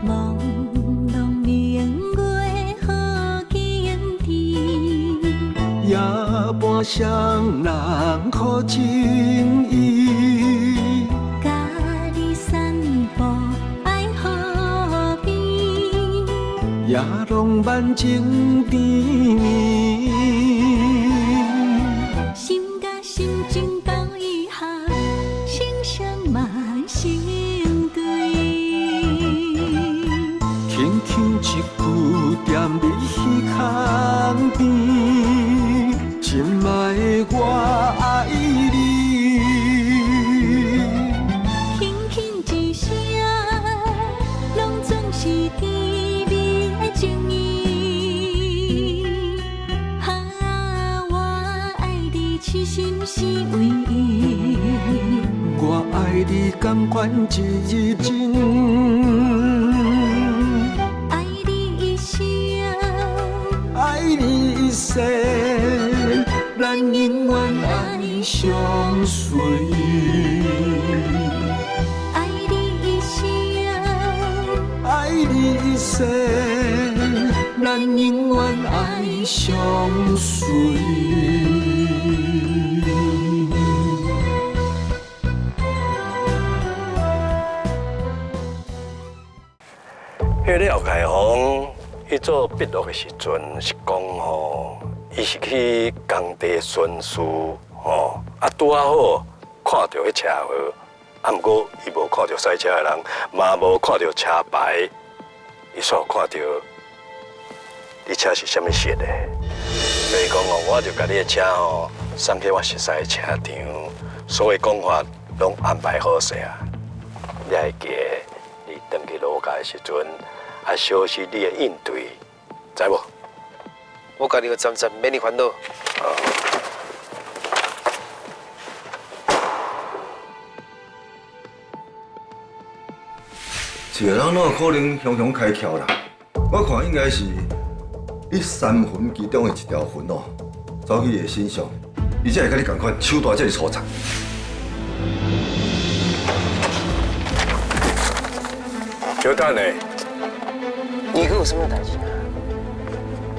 朦胧明月好见地，夜半双人好情意，甲你散步爱何必？夜浪漫情甜蜜。心甲心情到以后，心相嘛成对。轻轻一句踮你胸边，亲爱的我爱你。轻轻一声，拢总是甜蜜的情意。我爱你痴心是为伊，我爱你甘愿一认，爱你一生，爱你一世，咱永远爱相随。爱你一生，爱你一世，咱永远爱相随。迄个廖开宏，伊做笔录的时阵是讲吼，伊是去工地巡视吼，拄啊好看到迄车号，毋过伊无看到赛车的人，嘛无看到车牌，伊煞有看到你车是啥物色的，所以讲吼，我就甲你的车吼送去我熟悉的车场，所有讲法拢安排好势啊，你会记得你登去老家的时阵。啊，小心你的应对，知无？我家己有暂时免你烦恼。一个人哪有可能雄雄开窍啦？我看应该是你三魂其中的一条魂哦，走去伊的身上，而且会甲你同款手大这么粗糙。小等下。伊阁有啥物代志啊？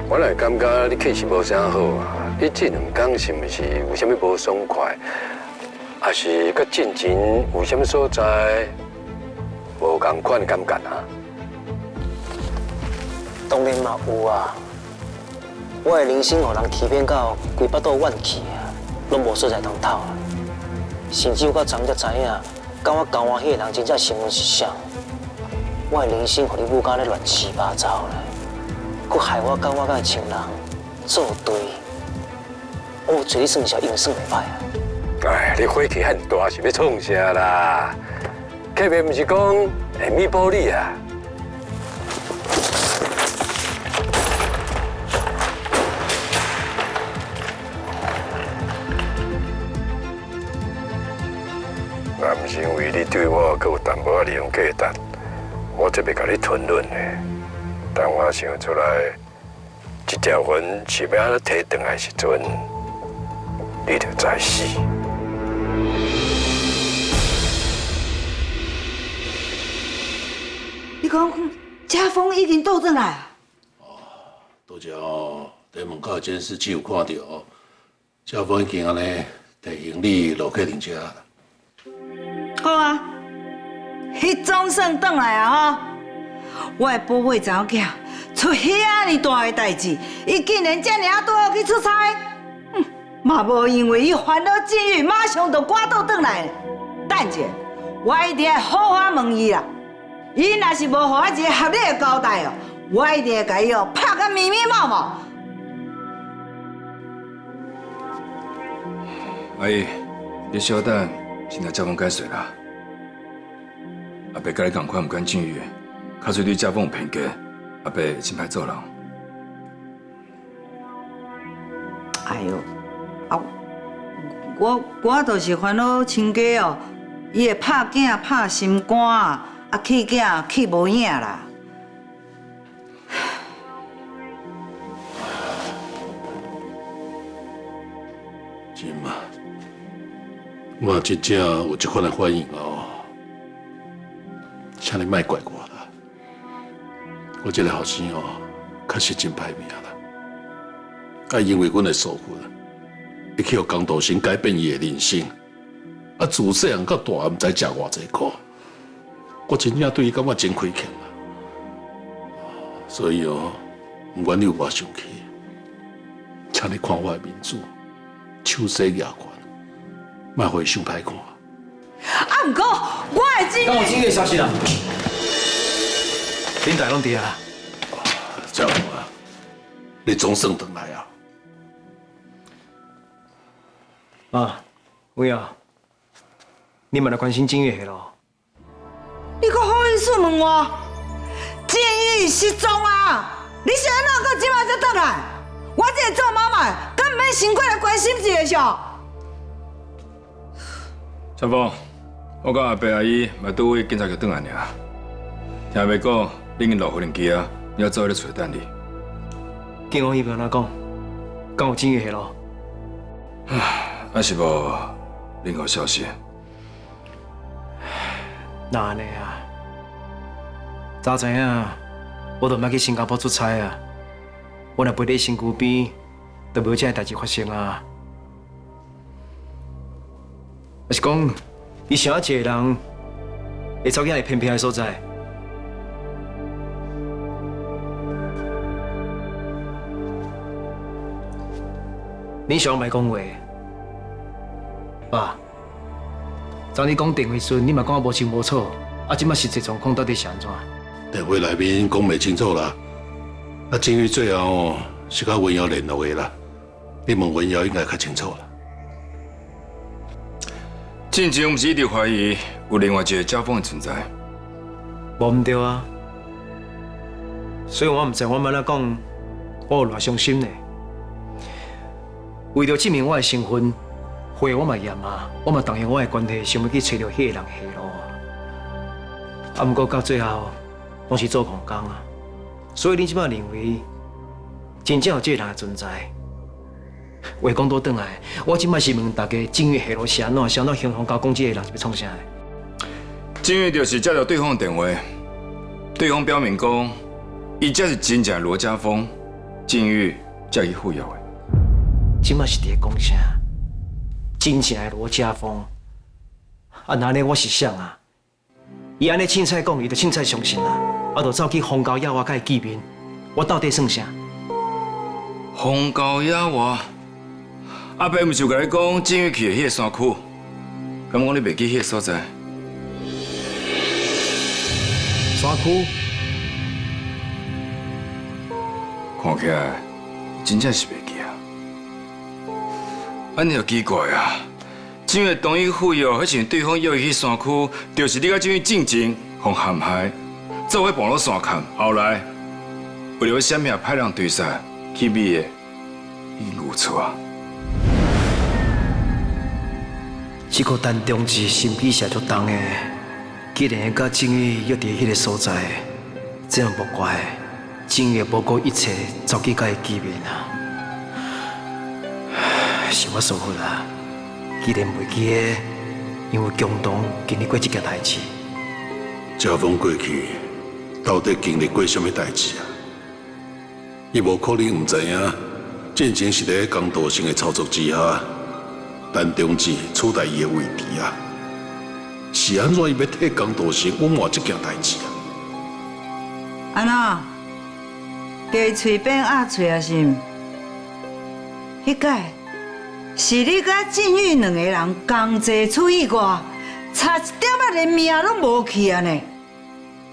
我来感觉你气势无啥好啊！你这两天是毋是有啥物无爽快？还是佮进前有啥物所在无共款的感觉啊？当然嘛有啊！我的人生互人欺骗到规巴肚怨气啊，拢无所在通透啊！甚至有到昨才知影，甲我交往迄个人真正身份是啥？我的人生互你母甲咧乱七八糟咧，佮害我甲我甲的情人作对，我有做你算是硬算袂歹啊！哎，你火气很大，是要创啥啦？客别毋是讲会弥补你啊？若毋是因为你对我阁有淡薄仔利用价值。我这边甲你吞论的，但我想出来，这条魂是要安怎摕回来时阵，你就知死。你讲家风已经倒转来啊？拄则哦，在门口监视器有看到，家风已经安尼摕行李落客停车。好啊。迄总算转来啊！吼，我的宝贝查某囝出遐尼大的代志，伊竟然遮尔啊拄好去出差，嘛无因为伊烦恼境遇，马上就赶倒转来。等者，我一定会好好问伊啦。伊若是无互我一个合理的交代哦，我一定会甲伊哦拍个密密麻麻。阿姨，你稍等，现在家风该睡啦。阿伯甲你同款，唔管境遇，卡对你家风有偏见，阿伯真歹做人。哎呦，啊，我就是烦恼亲家哦，伊会拍囝拍心肝啊，气囝气无影啦。是嘛？我真正有这款的反应哦，请你莫怪我啦。我这个后生哦，确实真歹命啦。啊，因为阮的师父，伊去互江道生改变伊的人生。啊，自细汉到大汉，唔知食偌济苦，我真正对伊感觉真亏欠啦。所以哦，不管你有偌生气，请你看我的面子，手洗牙关，莫互伊伤歹看。啊，不过我的金敢有金玉消息啦？恁大拢伫啊？家凤啊，你总算回来啊！妈，伟啊，你们来关心金玉下咯？你搁好意思问我？金玉失踪啊！你是安怎到即马才倒来？我这个做妈妈，敢唔免先过来关心一下上？小凤，我甲阿伯阿姨嘛拄位警察局转来尔，听袂讲你已经落无人机啊，要走咧找等你。警方伊要安怎讲？敢有金玉下咯？还是无任何消息？那安尼啊？早知影，我就莫去新加坡出差啊！我若陪在身躯边，就无这个代志发生啊！还是讲，伊想要一个人会走去遐偏僻的所在？你想莫讲话，爸。昨你讲电话时，你嘛讲我无清无楚，啊，即马实际状况到底是安怎？电话内面讲袂清楚啦。啊，金玉最后是甲文瑶联络的啦，你问文瑶应该较清楚啦。进前毋是一直怀疑有另外一个家风的存在？无毋对啊，所以我毋知我要安怎讲，我有偌伤心呢。为着证明我的身份。会我嘛验啊，我嘛动用我的关系，想要去找到迄个人下落啊。啊，不过到最后拢是做空工啊。所以你即摆认为真正有这个人的存在？话讲倒转来，我即摆是问大家，金玉下落是安怎？是安怎雄雄交讲这个人是要创啥的？金玉就是接到对方的电话，对方表明讲，伊才是真正的罗家峰，金玉才去忽悠的。即摆是伫讲啥？真正的罗家峰，啊，那呢我是想啊，伊安尼凊彩讲，伊就凊彩相信啦，啊，就走去荒郊野外甲伊见面，我到底算啥？荒郊野外，阿伯毋是有甲你讲，金玉去的迄个山区，敢讲你袂记迄个所在？山区？看起来真正是袂记啊。安尼就奇怪啊！金玉同意忽悠，还是对方约伊去山区，就是你甲金玉进前互陷害，走去傍落山坎，后来为了闪避歹人追杀，去秘的伊误出啊！这个陈中志心比是足重的，既然甲金玉约伫迄个所在，这样无怪金玉无顾一切走去甲伊见面啊！是我疏忽啦，既然袂记得，因为共同经历过这件代志。家峰过去到底经历过什么代志啊？伊无可能唔知影，进前是伫江道生的操作之下，陈中志取代伊的位置啊。是安怎伊要替江道生隐瞒这件代志啊？安那，加嘴边压嘴啊是？迄届。是你甲静玉两个人同齐出意外，差一点仔连命拢无去啊呢！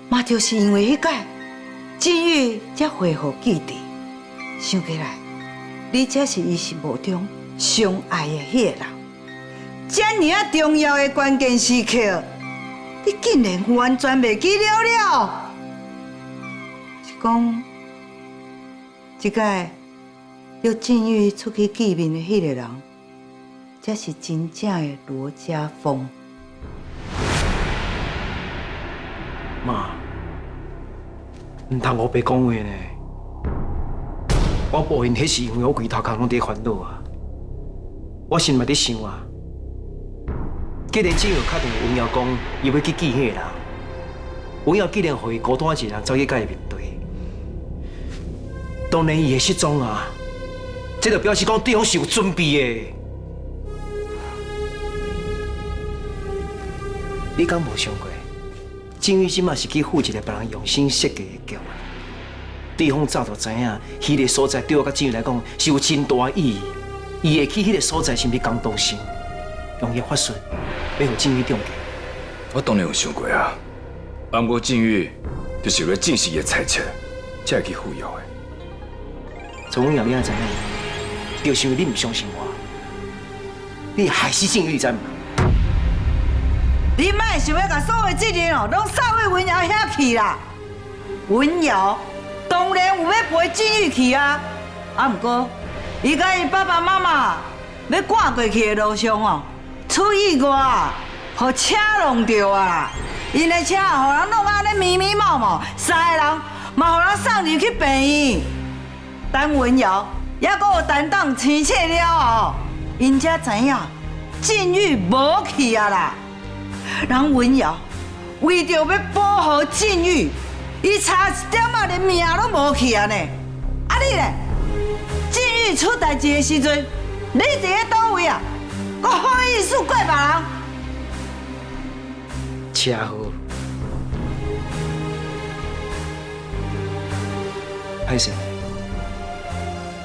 嘛就是因为迄届，静玉才恢复记忆。想起来，你才是伊心目中上爱的迄个人。这尔啊重要的关键时刻，你竟然完全袂记了了？是讲，这届约静玉出去见面的迄个人？才是真正的罗家峰。妈，唔通我白讲话呢。我部分迄是因为我规头壳拢伫烦恼啊。我心内伫想啊，既然只有确定文瑶讲伊要去见迄个人，文瑶既然互伊孤单一个人走去甲伊面对，当然伊会失踪啊，这就表示讲对方是有准备的。你敢无想过，静宇即马是去负一个别人用心设计的局？对方早就知影，迄个所在对我甲静宇来讲是有真大意义。伊会去迄个所在，是毋是江东新用伊法术要互静宇中计？我当然有想过啊，不过静宇就是为了证实伊的猜测，才会去忽悠的。总有你爱知影，就是因为你唔相信我，你害死静宇，知吗？你莫想要把所有责任哦，拢扫去文瑶遐去啦。文瑶当然有要陪静宇去啊，啊，不过伊甲伊爸爸妈妈要赶过去的路上哦，出意外，互车弄着啊！因的车互人弄安尼迷迷冒冒，三个人嘛互人送入去病院。等文瑶也阁有担当生切了后，因才知影静宇无去啊啦。人文瑶为着要保护静宇，伊差一点仔连命拢无去啊呢！啊你咧，静宇出代志的时阵，你伫咧倒位啊？阁好意思怪别人？车祸，歹势，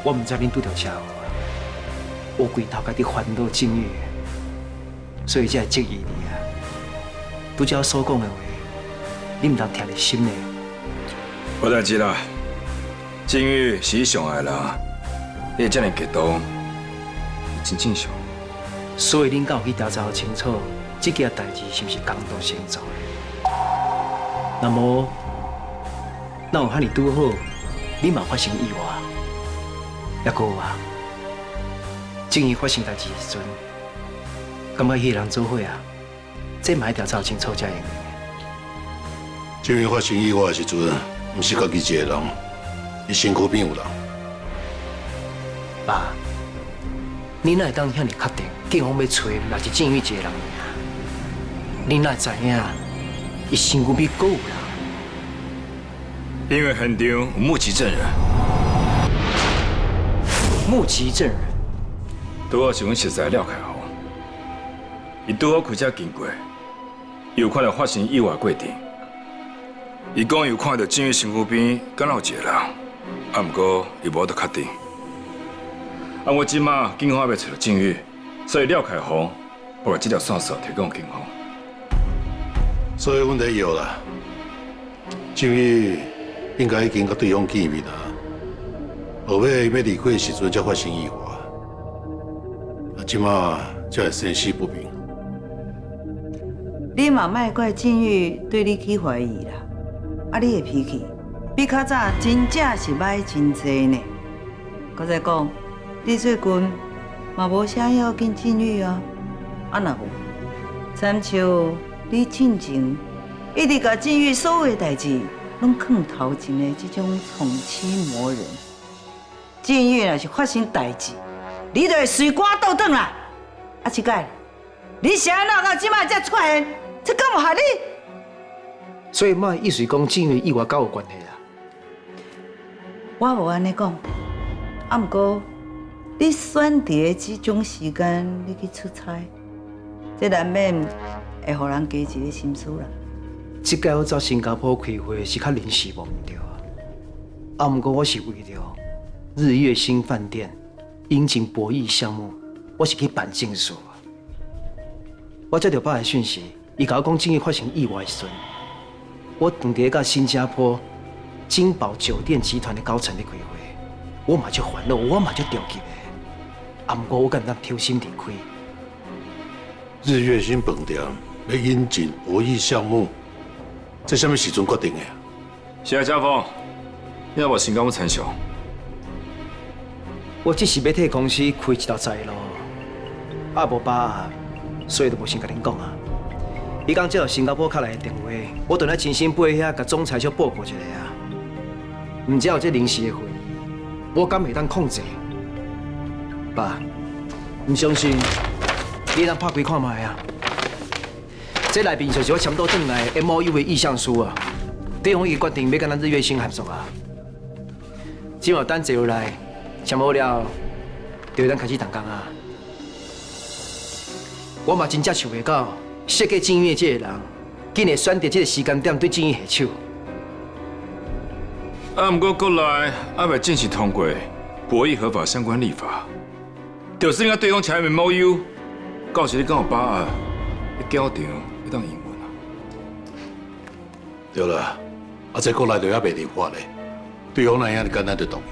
我唔知恁拄着车祸啊，我规头家己烦恼静宇，所以才会质疑你啊。拄则我所讲的话，你唔通听入心嘞。无代志啦，静宇是伊上爱啦，你会这样激动，真正常。所以恁敢有去调查清楚，这件代志是毋是江东先做的？那么，哪有遐尼拄好，你嘛发生意外？还佫有啊，静宇发生代志的时阵，感觉迄个人做伙啊？这嘛要调查清楚才会用。静宇发生意外的时阵，毋是家己一个人，伊身躯边有人。爸，你哪会当遐尼确定？警方要找的嘛是静宇一个人尔？你哪会知影？伊身躯边阁有人？因为现场有目击证人。目击证人？拄好是阮熟识廖凯豪，伊拄好开车经过。伊有看到发生意外过程，伊讲有看到静宇身躯边敢若有一个人，啊，不过伊无得确定。啊，我即马警方要找到静宇，所以廖凯宏我把这条线索提供警方。所以阮在摇啦，静宇应该已经甲对方见面啦，后尾要离开的时阵才发生意外，啊，即马才会生死不明。你嘛莫怪静宇对你起怀疑啦，啊，你的脾气比较早真正是歹真济呢。搁再讲，你最近嘛无啥要紧静宇啊，啊若有，参像你进前一直甲静宇所有的代志拢藏头前的这种宠妻魔人，静宇若是发生代志，你就会随赶倒转啦。啊，这个你是安怎到即摆才出现？这敢有害你？所以嘛，意思讲静宇意外甲有关系啦。我无安尼讲，啊，不过你选择这种时间你去出差，这难免会互人加一个心思啦。这届我到新加坡开会是较临时无毋对啊，啊，不过我是为了日月星饭店引进博弈项目，我是去办证书啊。我接到爸的讯息。伊甲我讲，静宇发生意外时，我当地甲新加坡金宝酒店集团的高层咧开会，我嘛就烦恼，我嘛就着急的。啊，不过我敢当抽身离开。日月星饭店要引进博弈项目，这什么时阵决定的？是啊，家峰，你要无先跟我参详？我只是要替公司开一条财路，啊无爸，所以就无先甲恁讲啊。伊讲接到新加坡卡来的电话，我顿来真心背遐甲总裁小报告一下啊。唔只有这临时的会，我敢会当控制？爸，唔相信，你当拍开看卖啊。这内面就是我签到转来的 MOU 的意向书啊。对方伊决定要跟咱日月星合作啊。只要等坐下来，签好了，就会当开始动工啊。我嘛真正想袂到，设计政院这个人，竟然选择这个时间点对政院下手。不过国内还未正式通过博弈合法相关立法，就是你甲对方签 MOU， 到时你敢有把握，你交场会当赢稳啊？对了，这国内就还未立法嘞，对方那样简单就同意。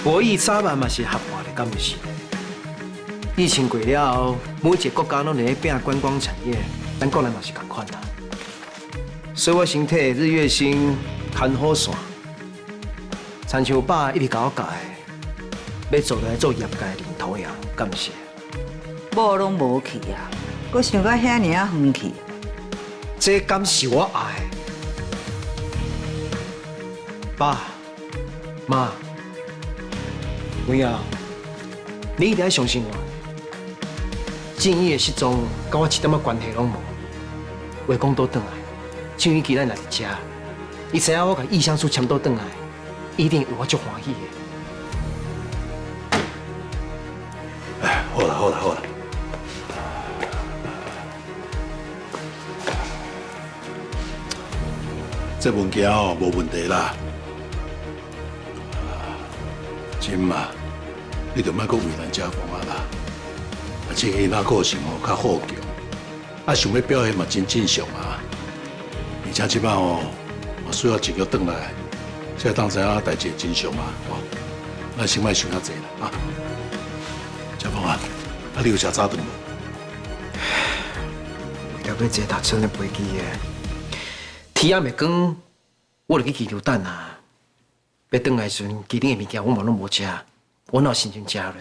博弈早晚嘛是合法的，敢不是？疫情过了后，每一个国家拢在拼观光产业，咱国内嘛是同款啦。所以我先替日月星看好线，亲像爸一直甲我教的，要做来做业界的领头羊，敢不是？某拢无去啊，搁想到遐尔啊远去。这敢是我爱的。爸妈。妹啊，你一定要相信我。正义的失踪，跟我一点仔关系拢无。话讲倒转来，正义既然来伫遮，伊知影我甲意向书签倒转来，一定为我足欢喜的。哎，好了好了好了，这物件哦无问题啦。真嘛，你就莫阁为难家公啊啦。正伊那个性哦较好强，想要表现嘛真正常啊。而且即摆哦，嘛需要一个转来，才当知影代志真相嘛。哦，咱先莫想遐济啦啊。家公啊，你有食早顿无？为了要坐搭船的飞机的，天还袂光，我就去机场等啊。要转来时阵，机顶的物件我嘛拢无食，我哪有心情食落？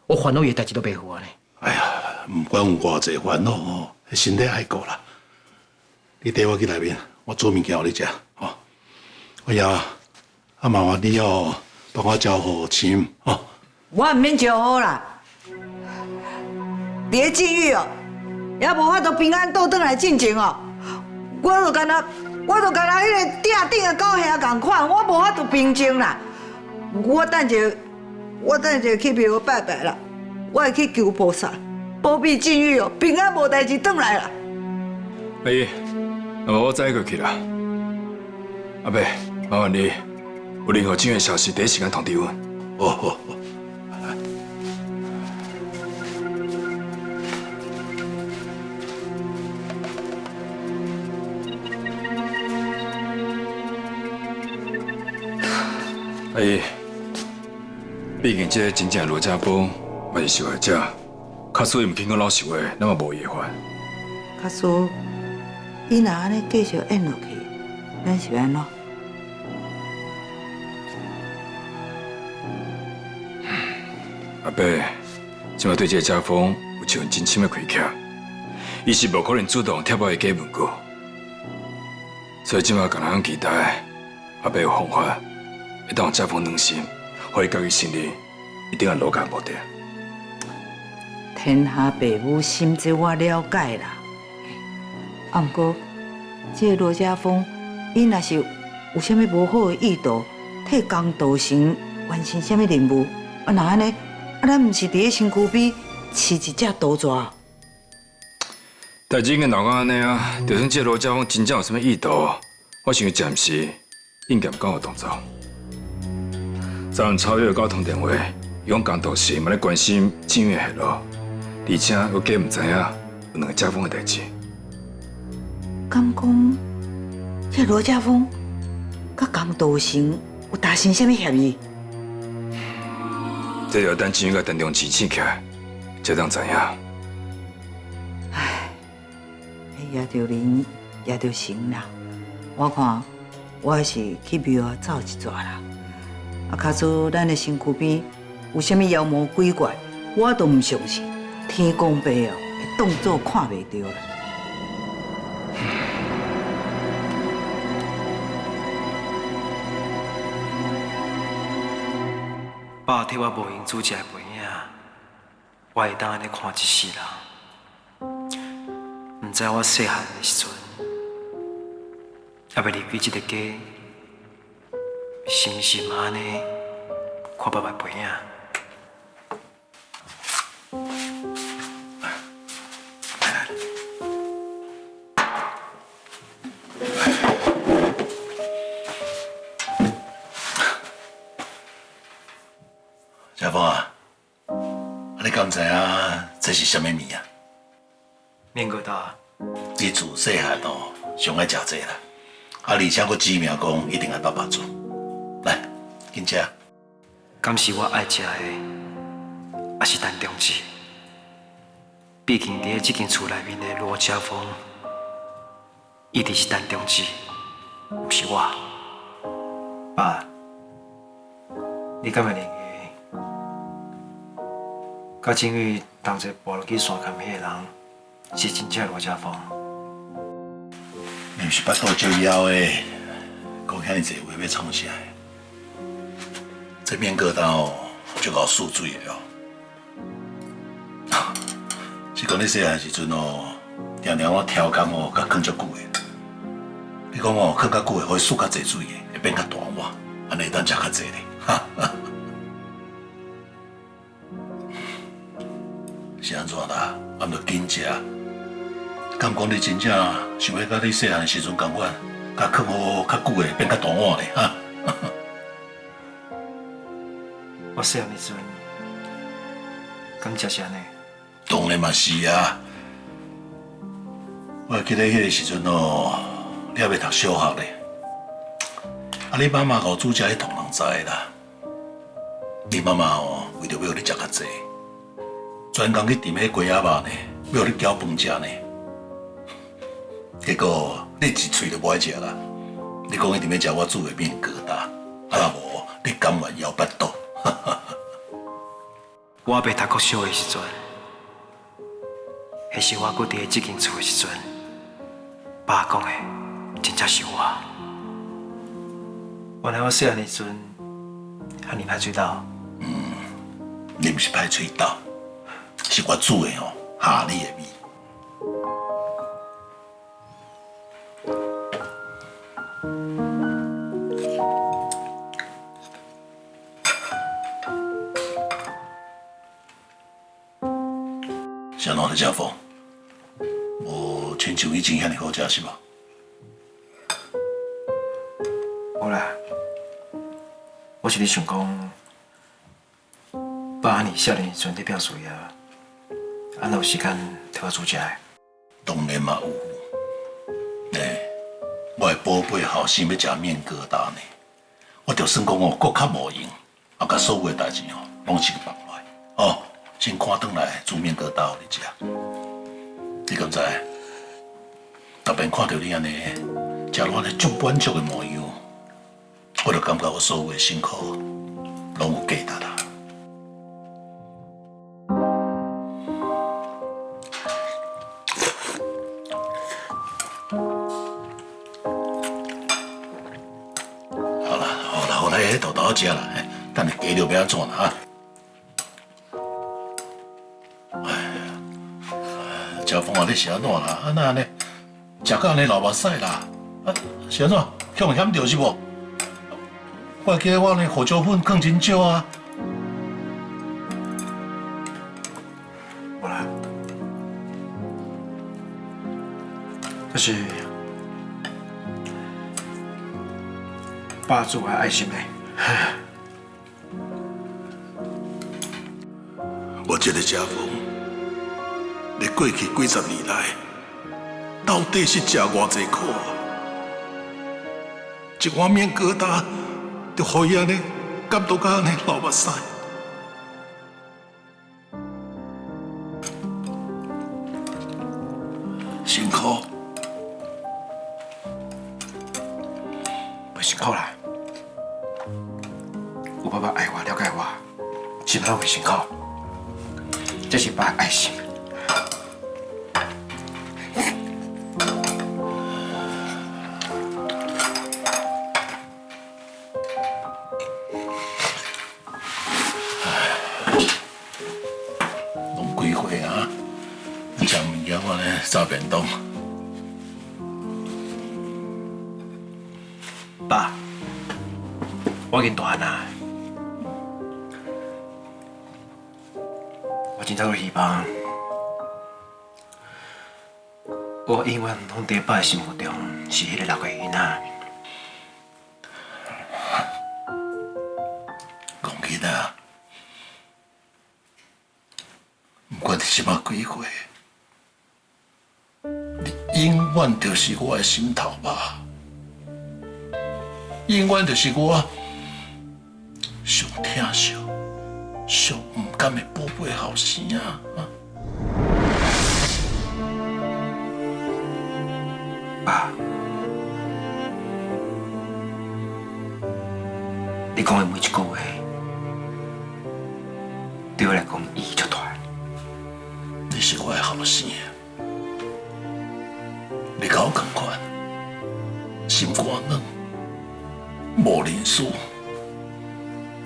我烦恼伊的代志都袂赴呢。哎呀，唔管有偌济烦恼哦，身体爱顾啦。你带我去内面，我做物件互你食哦。哎呀，麻烦你哦，帮我招呼亲哦。我唔免招呼啦，伫咧境遇哦，也无法度平安倒转来进前哦，我就干那迄个鼎顶的狗兄共款，我无法度平静啦。我等者去庙拜拜啦，我会去求菩萨，保庇境遇哦，平安无代志转来啦。阿姨，那么我再过去啦。阿伯，麻烦你有任何境遇消息，第一时间通知阮。好好好。阿姨，毕竟这真正罗家宝嘛是受害者，卡苏伊唔肯讲老实话，那么无违法。卡苏，伊若安尼继续演落去，咱是要安怎？阿伯，即摆对这个家风有一份真深的亏欠，伊是无可能主动贴我的假问过，所以即摆共人期待阿伯有方法。会当家风软心，互伊家己心里一定要落下目的。天下父母心，这我了解啦。啊，不过这个罗家峰，伊若是有啥物无好的意图，替江道成完成啥物任务，啊，那安尼，咱毋是伫咧身躯边饲一只毒蛇？代志已经闹到安尼啊，就算这个罗家峰真正有啥物意图，我想暂时应该唔敢有动作。昨晚超越交通电话，伊讲江道成嘛咧关心境遇下落，而且又计唔知影有两个家风的代志。敢讲，这罗家峰甲江道成有达成啥物协议？这就要等境遇甲陈中支起来，才当知影。唉，也着人也着成啦。我看我还是去庙啊走一转啦。啊，卡出咱的身躯边有啥物妖魔鬼怪，我都唔相信。天公伯哦，会当作看袂到啦。爸替我无用煮食的陪影，我会当安尼看一世人。唔知我细汉的时阵，还未离开这个家，是毋是嘛安尼看爸爸陪影？家峰啊，你敢知影这是什么面啊？面疙瘩。你自细汉哦，上爱食这啦，而且佫指明讲一定爱爸爸做。来，紧食。敢是我爱食的，还是陈中志？毕竟伫这间厝内面的罗家峰，一定是陈中志，不是我。爸，你敢会认为？甲景宇同齐爬落去山坎迄个人，是真正罗家峰。你是巴肚照枵的，讲遐尼济话要创啥？这面疙瘩哦，就搞输水的哦。是讲你细汉时阵哦，常常我挑工哦，甲放足久的。你讲哦，放较久的，会输较济水的，会变较大碗，安尼当食较济咧。哈哈。是安怎啦？俺着紧食。敢讲你真正想要甲你细汉时阵共款，甲放好较久的变较大碗咧哈？我细汉的时阵，敢食是安尼？当然嘛是啊！我还记得迄个时阵哦，你还未读小学咧，啊，你妈妈搞煮食，迄同人知啦。你妈妈哦，为着要你食较济，专工去炖迄鸡仔肉呢，要你搅饭食呢。结果你一喙就无爱食啦。你讲一定要食我煮的面疙瘩，啊无你甘愿摇巴肚？我未读国小的时阵，迄是我搁伫这间厝的时阵，爸讲的真正是我。原来我细汉的时阵，和你歹嘴斗。你不是歹嘴斗，是我煮的哦，下你的味。啥喏，你食饭？无亲像以前遐尼好食是无？无啦，我是咧想讲，爸你少年时阵伫表事业，安哪有时间替我煮食的？当然嘛有。我的宝贝后生要食面疙瘩呢，我就算讲哦，搁较无用，啊，甲所有的代志哦，拢先放落哦，先看转来煮面疙瘩互你食。你敢知？特别看到你安尼食落安尼足满足的模样，我就感觉我所有的辛苦拢有价值啦。好啦，豆豆食啦，等你加着要安怎啦哈？小凤啊，你是安怎啦？啊那安尼，食到安尼流目屎啦？啊是安怎？恐险着是无？我记得我呢胡椒粉放真少啊。无啦，这是爸做的爱心的。我这个家风，你过去几十年来，到底是吃偌济苦啊？一碗面疙瘩，就互伊安尼感动到安尼流目屎。辛苦，不辛苦啦。有爸爸爱我、了解我，是不会辛苦。这是爸的爱心。炸便当。爸，我已经大汉啦，我真正有希望，我永远拢在爸的心目中是迄个6个囡仔。讲起来，不管你即马几岁，你永远就是我的心头吧。永远就是我上疼惜、上唔甘的宝贝后生啊！爸，你讲的每一句话，对我来讲意义足大。你是我的后生，你甲我同款，心肝软。无认输，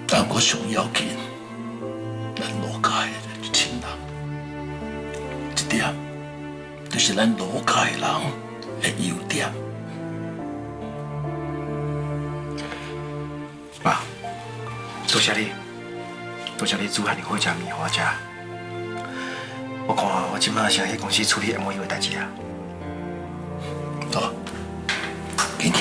但我上要紧，咱罗家的亲人，这点就是咱罗家的人的优点。爸，多谢你，多谢你煮遐尼好食面互我食。我看我即马先去公司处理 MOU 的代志啊。好，给你。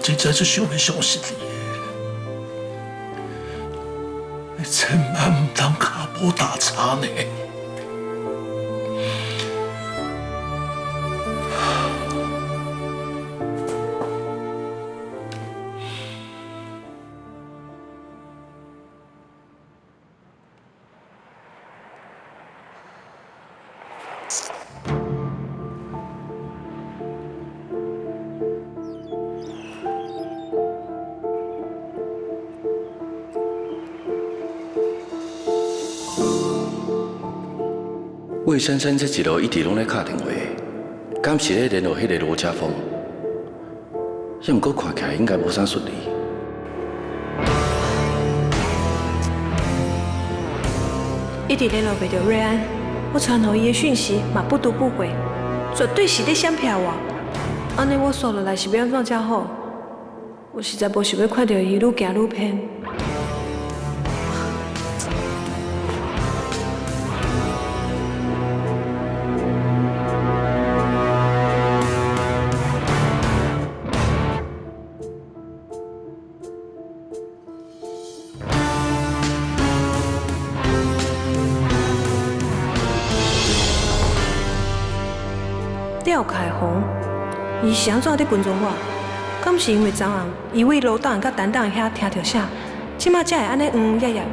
真正是想要相信你千万唔通脚步打叉呢！魏珊珊这一路一直拢咧敲电话，敢是咧联络迄个罗家峰？也毋过看起来应该无啥顺利。一直联络袂到瑞安，我传予伊的讯息嘛不读不回，绝对是咧想骗我。安尼我刷落来是要安怎才好？我实在无想要看到伊愈行愈偏。廖凯宏，伊是安怎伫跟踪我？敢是因为昨暗伊为罗大人甲丹大人遐听到啥，即马才会安尼咿呀？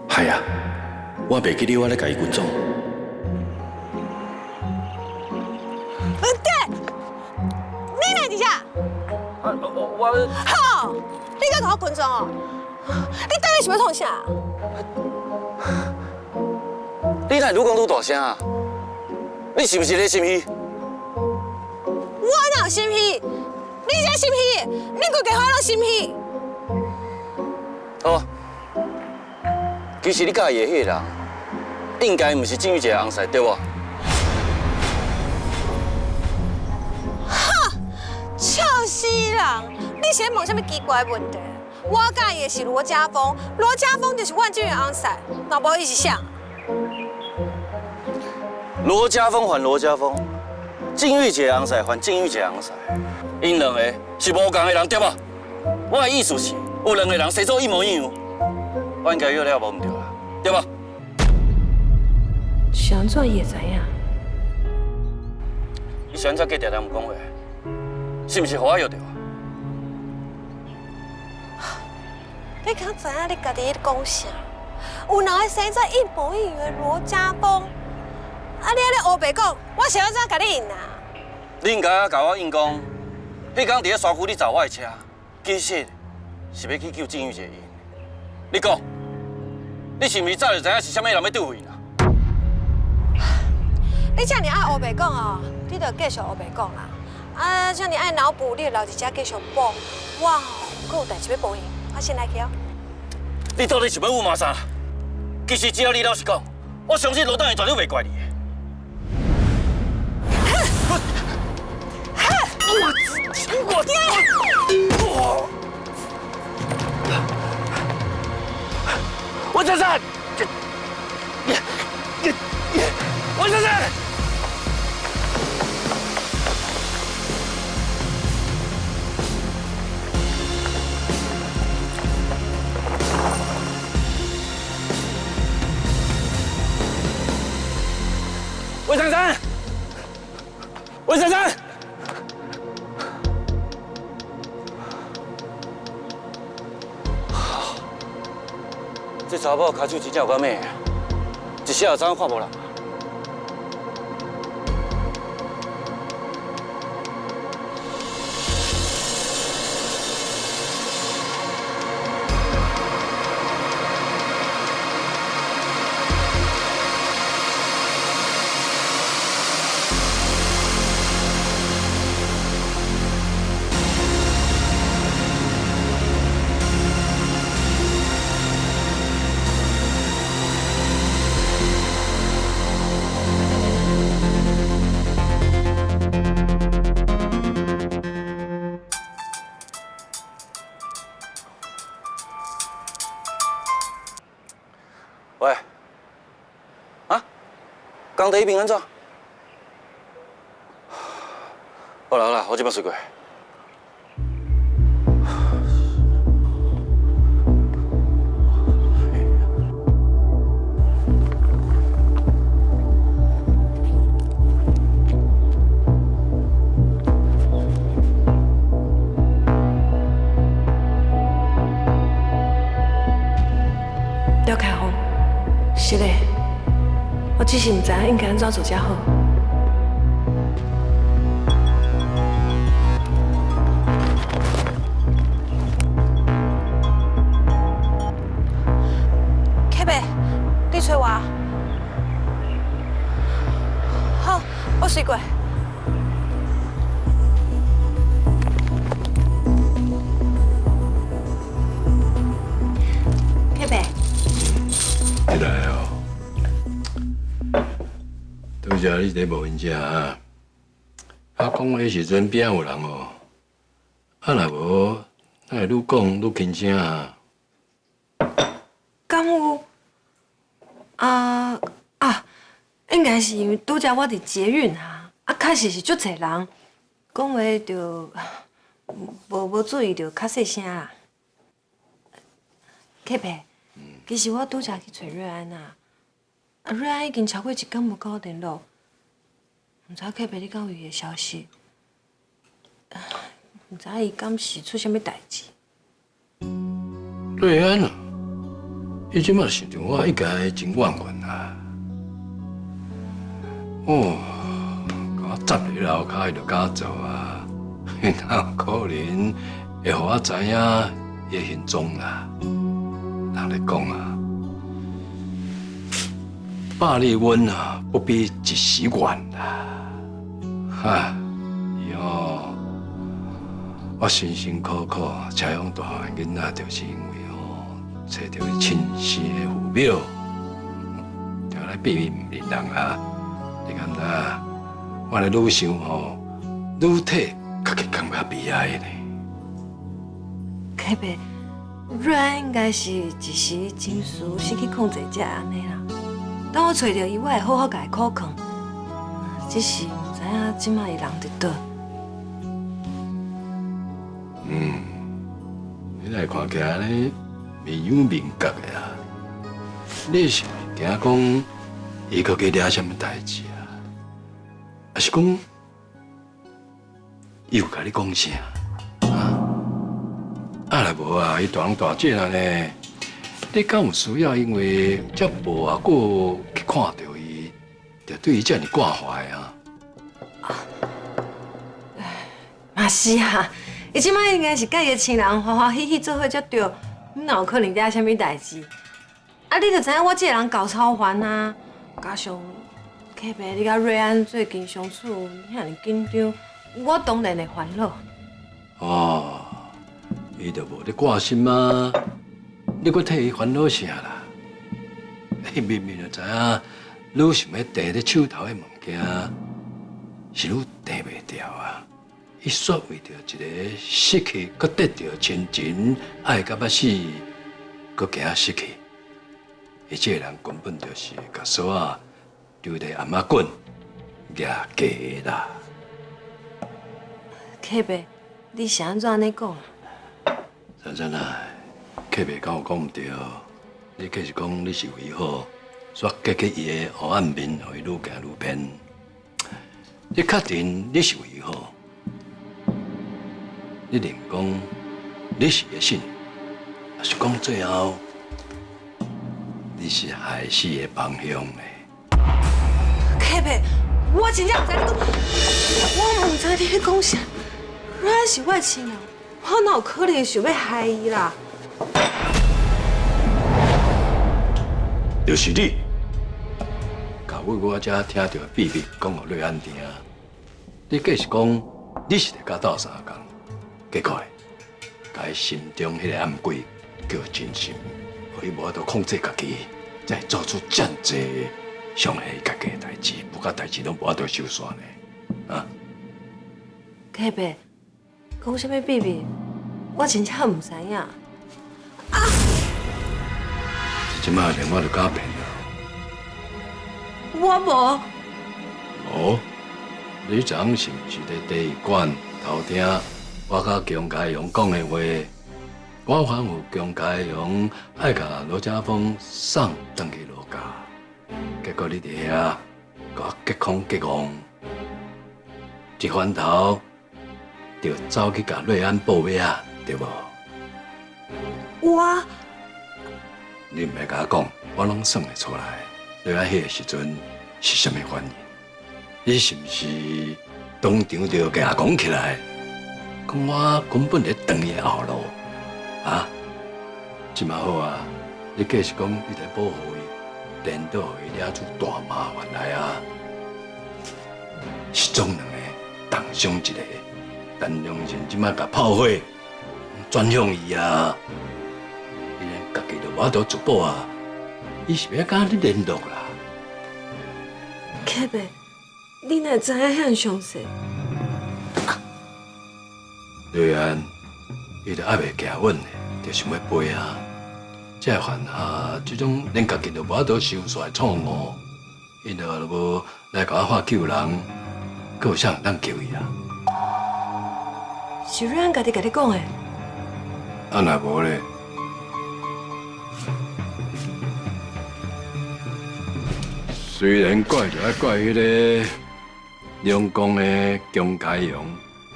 系啊，我袂记得我咧甲伊跟踪。爹，你来伫遮？我好，你敢甲我跟踪哦？你等下是要创啥？你哪愈讲愈大声啊？你是不是咧心虚？我哪有心虚？你才心虚，你规家伙拢心虚。哦，其实你介意的迄个人，应该毋是郑玉洁的翁婿，对无？哈，笑死人！你是在问什么奇怪的问题？我介意的是罗家峰，罗家峰就是万金元翁婿，那无伊是啥？罗家峰还罗家峰，郑玉洁的翁婿还郑玉洁的翁婿，因两个是无共的人，对无？我的意思是，有两个人生做一模一样，我应该约了无唔对啦，对无？是安怎伊会知影？你喜欢这假定人唔讲话，是不是互我约到？你敢知影你家己在讲啥？有人会生做一模一样的罗家峰，啊！你安尼黑白讲，我是要怎甲你应啊？你应该甲我应讲，迄天伫咧山区你找我的车，其实是要去救郑玉姐因。你讲，你是毋是早就知影是啥物人要对付因啊？你遮尔爱黑白讲哦，你就继续黑白讲啦。啊，遮尔爱脑补，你就留一只继续补。我阁有代志要补伊，我先来去哦。你到底是要误骂啥？其实只要你老实讲，我相信罗大人绝对袂怪你的。温先生，温先生。魏珊珊，魏珊珊，这查某骹手真正有够美，一下就怎看无人。喂，啊，江第一边安怎？好啦好啦，我即摆睡过。廖凯宏，是嘞，我只是唔知影应该安怎做才好。凯贝，你找我？好，我睡过。凯贝。你来哦，拄则你伫无因遮啊？啊，讲话时阵边有人哦，啊若无，那会愈讲愈轻声啊。敢有？应该是因为拄则我伫捷运啊，确实是足侪人讲话就无注意到较细声啦。凯贝。其实我拄则去找瑞安啊，瑞安已经超过1天无甲我联络，唔知凯贝你敢有伊的消息？唔知伊敢是出啥物代志？瑞安啊，伊即马想着我应该真怨恨啊！哦，甲我砸伫楼骹，伊就敢做啊，哪有可能会互我知影伊的行踪啦？人咧讲啊，百里温啊，不比一时远啦。哈，以后我辛辛苦苦采养大汉囡仔，就是因为找到伊亲生的父母，就来避免唔认人啊。你感觉我咧愈想愈替家己感觉悲哀呢。凯贝。瑞安应该是一时情绪失去控制才安尼啦。等我找到伊，我会好好甲伊苦劝。只是唔知影即摆伊人伫倒。你来看起来安尼面有面角的啊，你是惊讲伊搁加惹什么代志啊？还是讲伊有甲你讲啥？若无啊，伊大人大姐啊呢？你敢有需要因为这无偌久去看到伊，就对伊这么挂怀啊？嘛是啊，伊即摆应该是甲伊的亲人欢欢喜喜做伙才对，哪有可能惹啥物代志？啊，你就知影我这个人搞超烦啊，加上隔壁你甲瑞安最近相处遐尼紧张，我当然会烦恼。哦，伊就无咧挂心啊，你搁替伊烦恼啥啦？伊明明就知影，愈想要摕咧手头的物件，是愈摕袂掉啊。伊煞为着一个失去，搁得到亲情，爱到要死，搁惊失去。伊这个人根本就是甲锁啊留在阿妈棍掠假啦。隔壁，你是安怎安尼讲？珊珊啊，隔壁敢有讲毋对？你假是讲你是为好，煞结去伊的黑暗面，互伊愈行愈偏。你确定你是为好？你认讲你是个信，还是讲最后你是害死的方向呢？隔壁，我真正毋知你讲，我毋知你咧讲啥。瑞安是我的亲人，我哪有可能想要害伊啦？就是你，到尾我才听到秘密讲互瑞安听。你假是讲你是伫甲斗相共？结果，甲伊心中迄个暗鬼叫真心，互伊无法度控制家己，才会做出这么多伤害家己的代志，不过代志拢无法度收煞呢。啊！隔壁，讲啥物秘密？我真正毋知影。啊！即摆连我都敢骗了。我无。无？你昨昏是毋是伫第一馆偷听？我甲姜家勇讲的话，我反有姜家勇爱甲罗家峰送转去罗家，结果你伫遐甲我结空结戆，一翻头就走去甲瑞安报尾啊，对无？我，你毋免甲我讲，我拢算得出来，瑞安迄个时阵是啥物反应？你是毋是当场就甲阿讲起来？讲我根本咧断伊后路，啊！即嘛好啊！你假是讲你在保护伊，连倒互伊惹出大麻烦来啊！是总两个同伤一个，陈良贤即马甲炮火转向伊啊！伊连家己都无法度自保啊！伊是要甲你联络啦？隔壁，你哪知影遐详细？瑞安，伊就还袂行稳的，就想要飞啊！才会犯下这种连家己都无法度收煞的错误，伊就无来甲我喊救人，阁有啥人当救伊啊？是瑞安家己甲你讲的。啊，若无咧？虽然怪就爱怪迄个两公的姜家勇。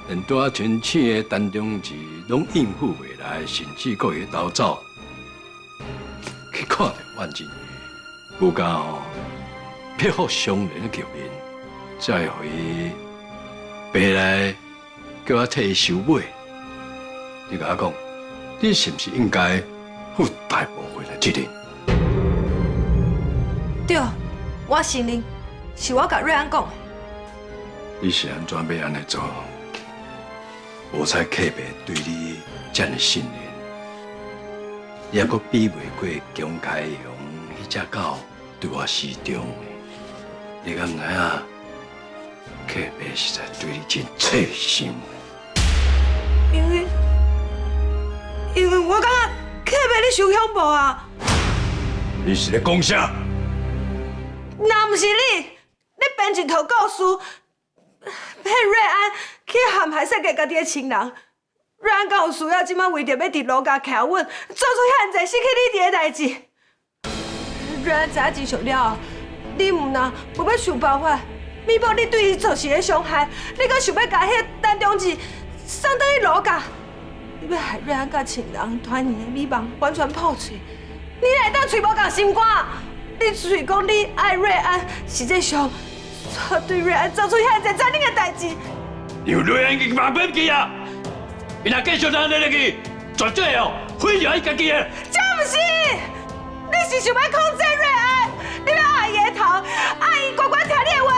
连带亲戚的陈忠志拢应付袂来，甚至搁会逃走。去看到万金鱼，有敢吼撇好伤人的局面，才会互伊爬来叫我替伊收尾。你甲我讲，你是不是应该负大部分的责任？对，我承认是我甲瑞安讲的。你是安怎要安尼做？无才隔壁对你这么信任，你还阁比袂过姜家勇迄只狗对我示众。你敢唔知啊？隔壁实在对你真切心。因为我感觉隔壁你受恐怖啊！你是咧讲啥？若唔是你编一套故事。骗瑞安去陷害世界家己的亲人，瑞安敢有需要即摆为着要伫罗家徛稳，做出遐济失去理智的代志？瑞安知影真相了后，你唔若不要想办法弥补你对伊造成的伤害，你阁想要甲迄陈忠志送倒去罗家？你要害瑞安甲情人团圆的美梦完全破碎，你来当嘴无共心肝，你嘴讲你爱瑞安，实际上却对瑞安做出遐侪残忍的代志。因为瑞安已经忘本去啊，伊若继续安尼落去，绝对哦毁掉伊家己的。这不是，你是想要控制瑞安，你要爱伊的头，爱伊乖乖听你的话。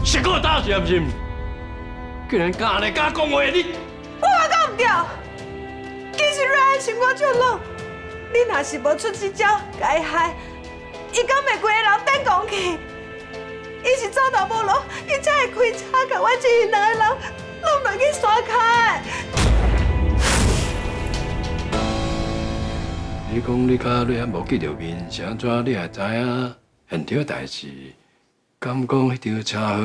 是个大是不是？竟然敢来敢讲话，你！我讲唔对，其实瑞安心肝就冷，你若是无出这招，甲伊害，伊敢袂规个人等讲去。伊是走投无路，伊才会开车，甲阮这群两个人弄落去山脚。你讲你甲瑞安无见着面，是安怎？你也知影现场代志？敢讲迄张车号，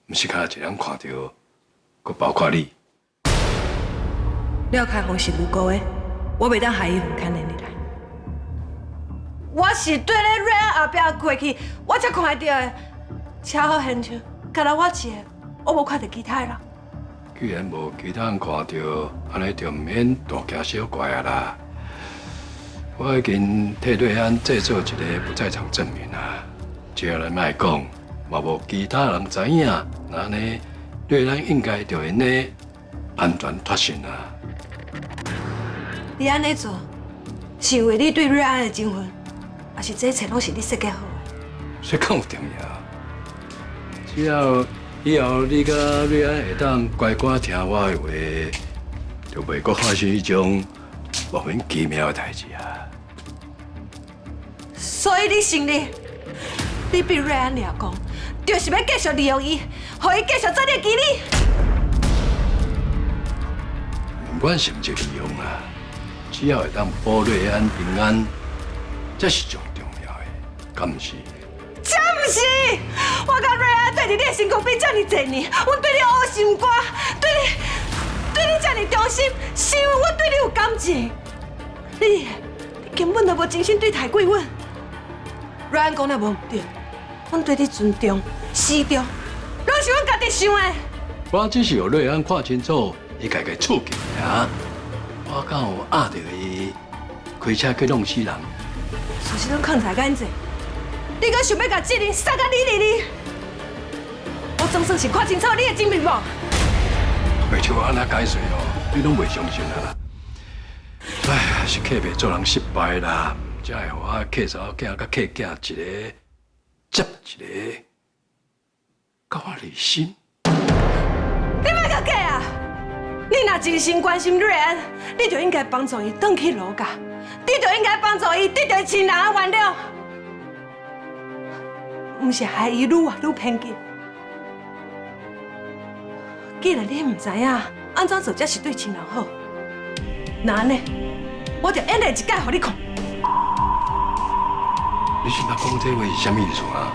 毋是较一人看到，佮包括你。廖开宏是无辜的，我袂当害伊分牵连你来。我是对咧瑞安后壁过去，我才看到的。车祸现场，敢若我一个，我无看到其他人。既然无其他人看到，安尼就毋免大惊小怪啊啦。我已经替瑞安制作一个不在场证明啊。接下来莫讲，嘛无其他人知影，那呢，瑞安应该就因呢安全脱身啊。你安尼做，是因为你对瑞安的情分，还是这一切拢是你设计好的？这更有重要。只要以后你甲瑞安会当乖乖听我的话，就袂阁发生迄种莫名其妙的代志啊。所以你承认？你对瑞安来讲，就是要继续利用伊，让伊继续做你的基里。不管是毋是利用啊，只要会当保瑞安平安，这是最重要的，敢毋是？这毋是！我甲瑞安对你的身躯比遮尔侪年，我对你乌心肝，对你遮尔忠心，是因为我对你有感情。你根本就无真心对待过阮。瑞安讲了无毋对。阮对你尊重、视重，拢是阮家己想的。我只是让瑞安看清楚，伊家己处境尔。我敢有压着伊开车去弄死人？事实拢看在眼前，你阁想要甲责任撒到你里里？我总算是看清楚你的真面目。袂像我安那解释哦，你拢袂相信啊！哎呀，是客袂做人失败啦，才会互我客嫂囝甲客囝一个接一个，甲我离心。你莫甲假啊！你若真心关心瑞安，你就应该帮助伊转去老家，你就应该帮助伊得到亲人的原谅，毋是害伊愈活愈偏激。既然你唔知影安怎做才是对亲人好，那安尼我就演来一届互你看。你是若讲这话是啥物意思啊？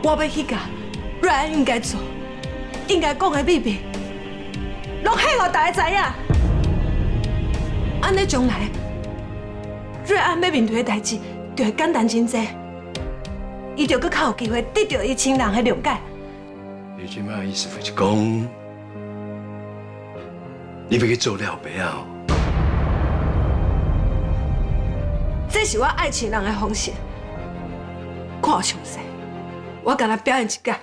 我要去甲瑞安应该做、应该讲的秘密，拢显互大家知影。安尼将来，瑞安要面对的代志就会简单真济，伊就搁较有机会得到伊亲人的谅解。你即摆意思就是讲，你要去做了爸啊？这是我爱情人的方式。看我详细，我甲他表演一届。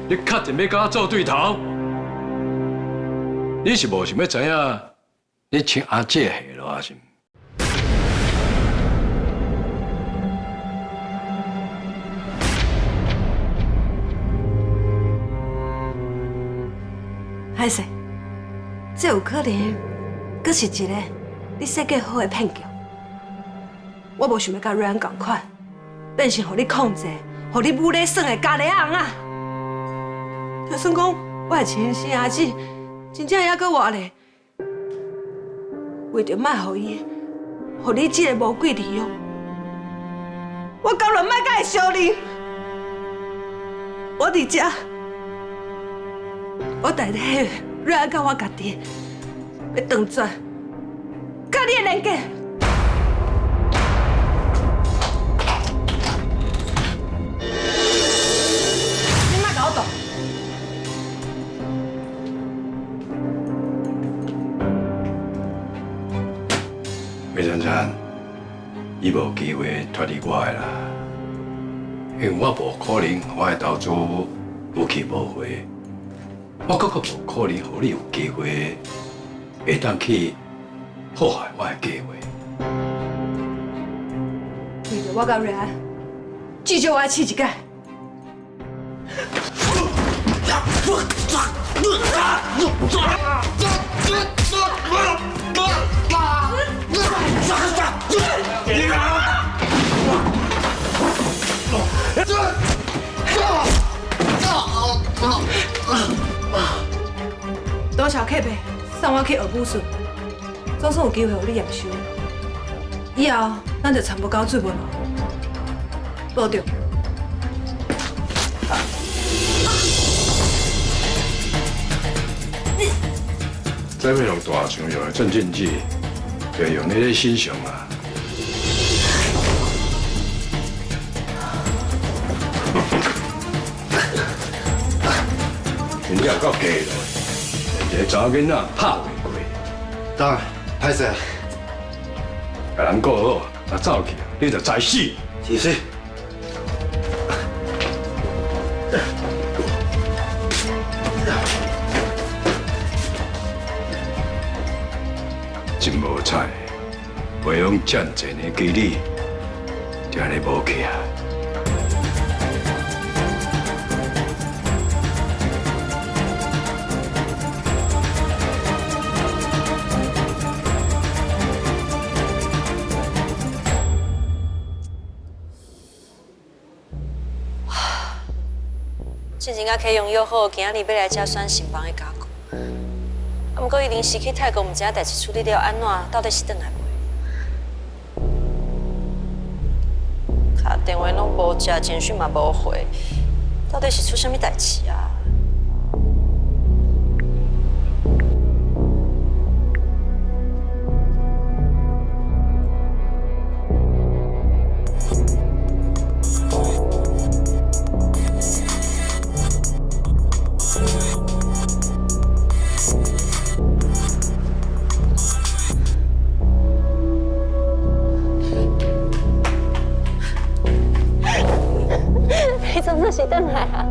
你确定要甲我做对头？你是无想要知影你请阿姐下落啊？是？海生，这有可能，阁是一个你设计好的骗局。我无想要甲瑞安同款，变成互你控制、互你武力耍的咖喱翁啊！就算讲我的亲生儿子真正还阁活咧，为着莫互伊，互你这个无鬼利用，我甘愿莫甲伊相认。我伫这，我代替瑞安甲我家己，要断绝甲你的连结。你莫甲我动！伊无机会脱离我的啦，因为我无可能我的投资有去无回，我更无可能互你有机会会当去破坏我的计划。为着我甲瑞安，至少我要试一届。 多少客呗，送我去学武术，总算有机会互你验收。以后咱就参不到水文了，保重。 再要用大象用的镇静剂，就用那个欣赏啊。真正够假咯，一个查囡仔拍袂过。当然，歹势啊！甲人顾好，若走去，你就知死。是。真无彩，培养这么济年基理，就安尼无去啊！进前甲启用约好，今日要来这选新房的家具。啊，不过伊临时去泰国，唔知影代志处理了安怎，到底是转来袂？打电话拢无接，简讯嘛无回，到底是出啥物代志啊？是转来啊？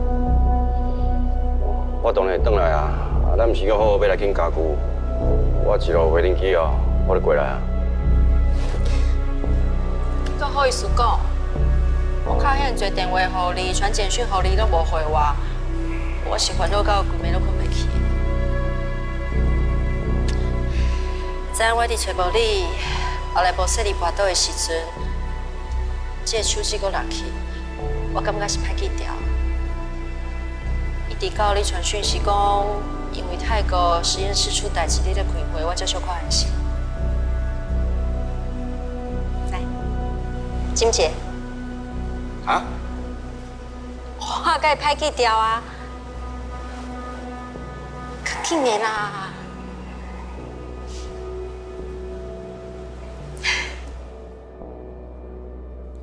我当然会转来啊！咱毋是约好要来拣家具，我一路回恁去哦，我就过来啊。够好意思讲，我敲遐侪电话互你，传简讯互你，都无回我，我是烦恼到规暝都困袂去。知影我伫找无你，后来无说你跋倒的时阵，这个手机阁落去。 我感觉是歹记掉。伊伫到你传讯息讲，因为泰国实验室出代志，你咧开会，我才小可安心。来，金姐。啊？我该歹记掉啊！较紧的啦。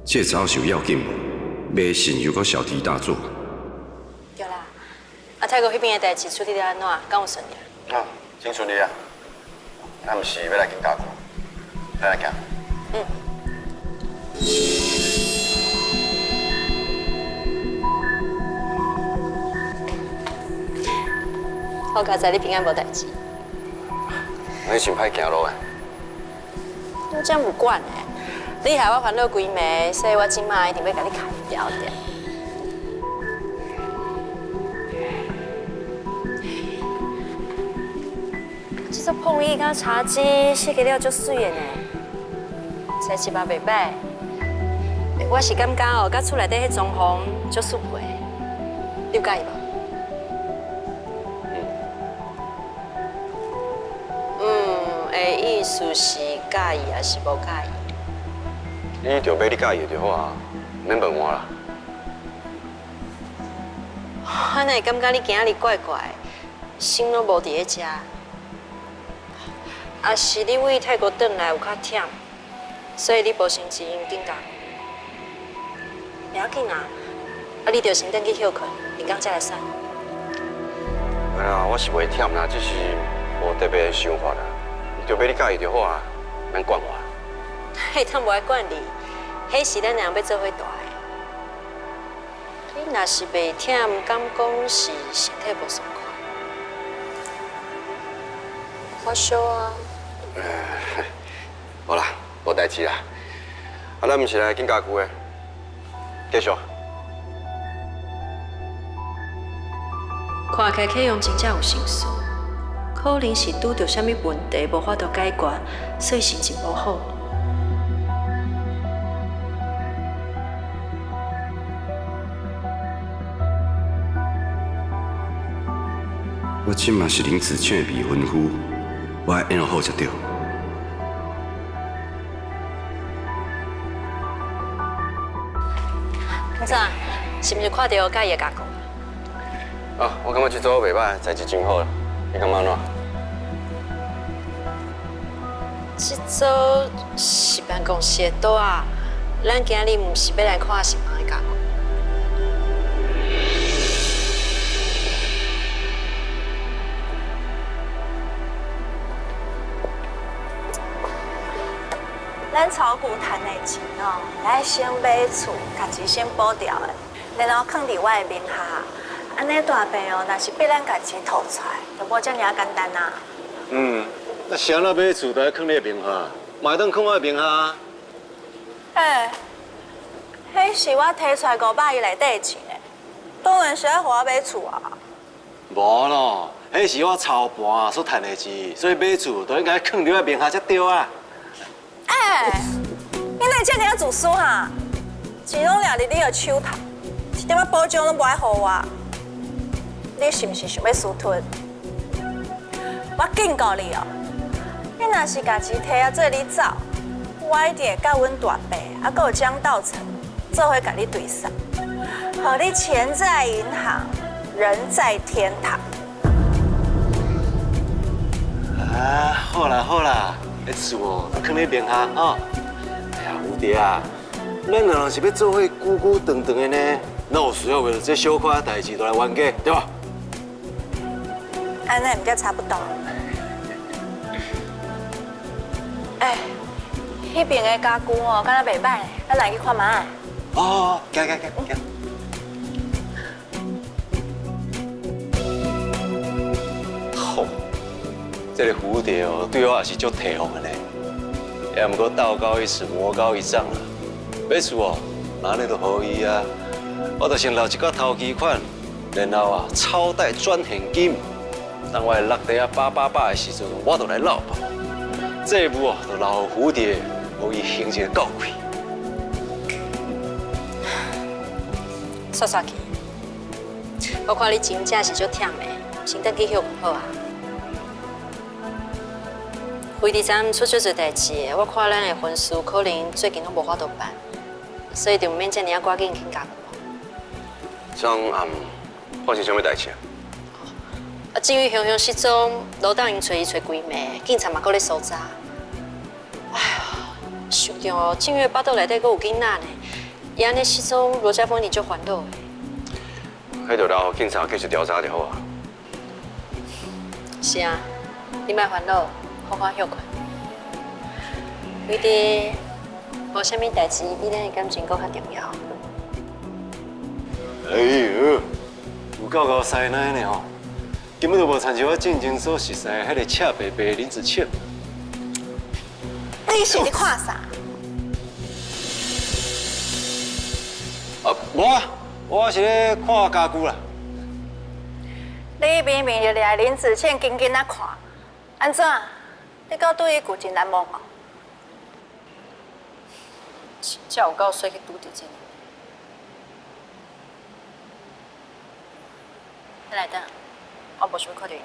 这招是有要紧无？ 卖信又搁小题大做。对啦，啊泰国迄边的代志处理得安怎？敢有顺利？啊，真顺利啊！咱毋是要来拣家具，来行。嗯。好佳哉，你平安无代志。你真歹行路诶。我真有管诶。 你害我烦恼规暝，所以我今晚一定要甲你开掉的。这只碰椅甲茶几设计了足水的呢，材质嘛袂歹。我是感觉哦，甲厝内底迄装潢足舒服的，你有介意无？的意思是介意还是无介意？ 你就买你介意就好啊，免问我啦。我哪会感觉你今日怪怪，心拢无伫咧遮？啊，是你为泰国转来有较忝，所以你无心情紧张。袂要紧啊，啊，你着先转去休困，明天再来选。哎呀，我是袂忝啦，只是无特别的想法啦。你就买你介意就好啊，免管我。嘿，他无爱管你，迄是咱两要做伙大的。你若是袂忝，敢讲是身体无爽快？发烧啊？好啦，无代志啦。啊，咱毋是来见家具的，继续。看起来启用真正有心思，可能是拄到啥物问题无法度解决，所以心情无好。我即嘛是林子倩的未婚夫，我爱演好才对。怎样？是毋是看到介意的家具？啊，我感觉这组袂歹，材质真好啦。你感觉安怎？这组是办公室的桌啊，咱今日毋是要来看新房的家具。咱炒股赚的钱哦，来先买厝，家己先保掉的，然后放伫我的名下。安尼大病哦，若是被咱家己吐出来，就无遮尔简单啊。那谁那买厝都要放你的名下，嘛当放我的名下。迄是我摕出来500亿内底的钱的，当然是要互我买厝啊。无咯，迄是我操盘所赚的钱，所以买厝都应该放伫我的名下才对啊。你哪遮尔自私哈？钱拢掠伫你的手头，一点仔保障拢无爱互我。你是毋是想要私吞？我警告你哦，你若是家己摕啊做你走，我一定会甲阮大伯啊，佮有江道成做伙甲你对上，互你钱在银行，人在天堂。啊，好啦好啦，迄厝哦，都放你名下哦。哎呀，蝴蝶啊，咱若是要做伙久久长长的呢，哪有需要为了这小可代志都来冤家，对吧？安尼毋才差不多。迄边的家具哦，敢若袂歹，咱来去看卖。哦，行。好，这个蝴蝶哦，对我也是足体谅的呢。也毋过道高一尺，魔高一丈啦。买厝哦，哪里都可以啊。我就先留一寡头期款，然后啊，超贷转现金。当我落地啊888的时阵，我就来落跑。这一步哦，就留蝴蝶，互伊行一个到位。刷去，我看你真正是足忝的，先等去休困好啊。飞地站出足侪代志，我看咱的婚事可能最近拢无法度办，所以就毋免遮尔赶紧请假。张暗发生啥物代志啊？至于雄雄失踪，罗大英找伊找规暝，警察嘛搁咧搜查。哎呀，想到哦，正月巴肚内底搁有囡仔呢，伊安尼失踪，罗家峰一定足烦恼的。迄就留警察继续调查就好啊。是啊，你莫烦恼，好好休困。伊弟，无啥物代志比咱的感情搁较重要。哎呦，有够够塞奶呢吼！根本就无参照我正经所熟悉的迄个赤白白林子倩。你是咧看啥？无啊，我是咧看家具啦。你明明就来林子倩紧紧仔看，安怎？你敢对伊旧情难忘哦？真正有够衰去拄着这个。你来等，我无想看到伊。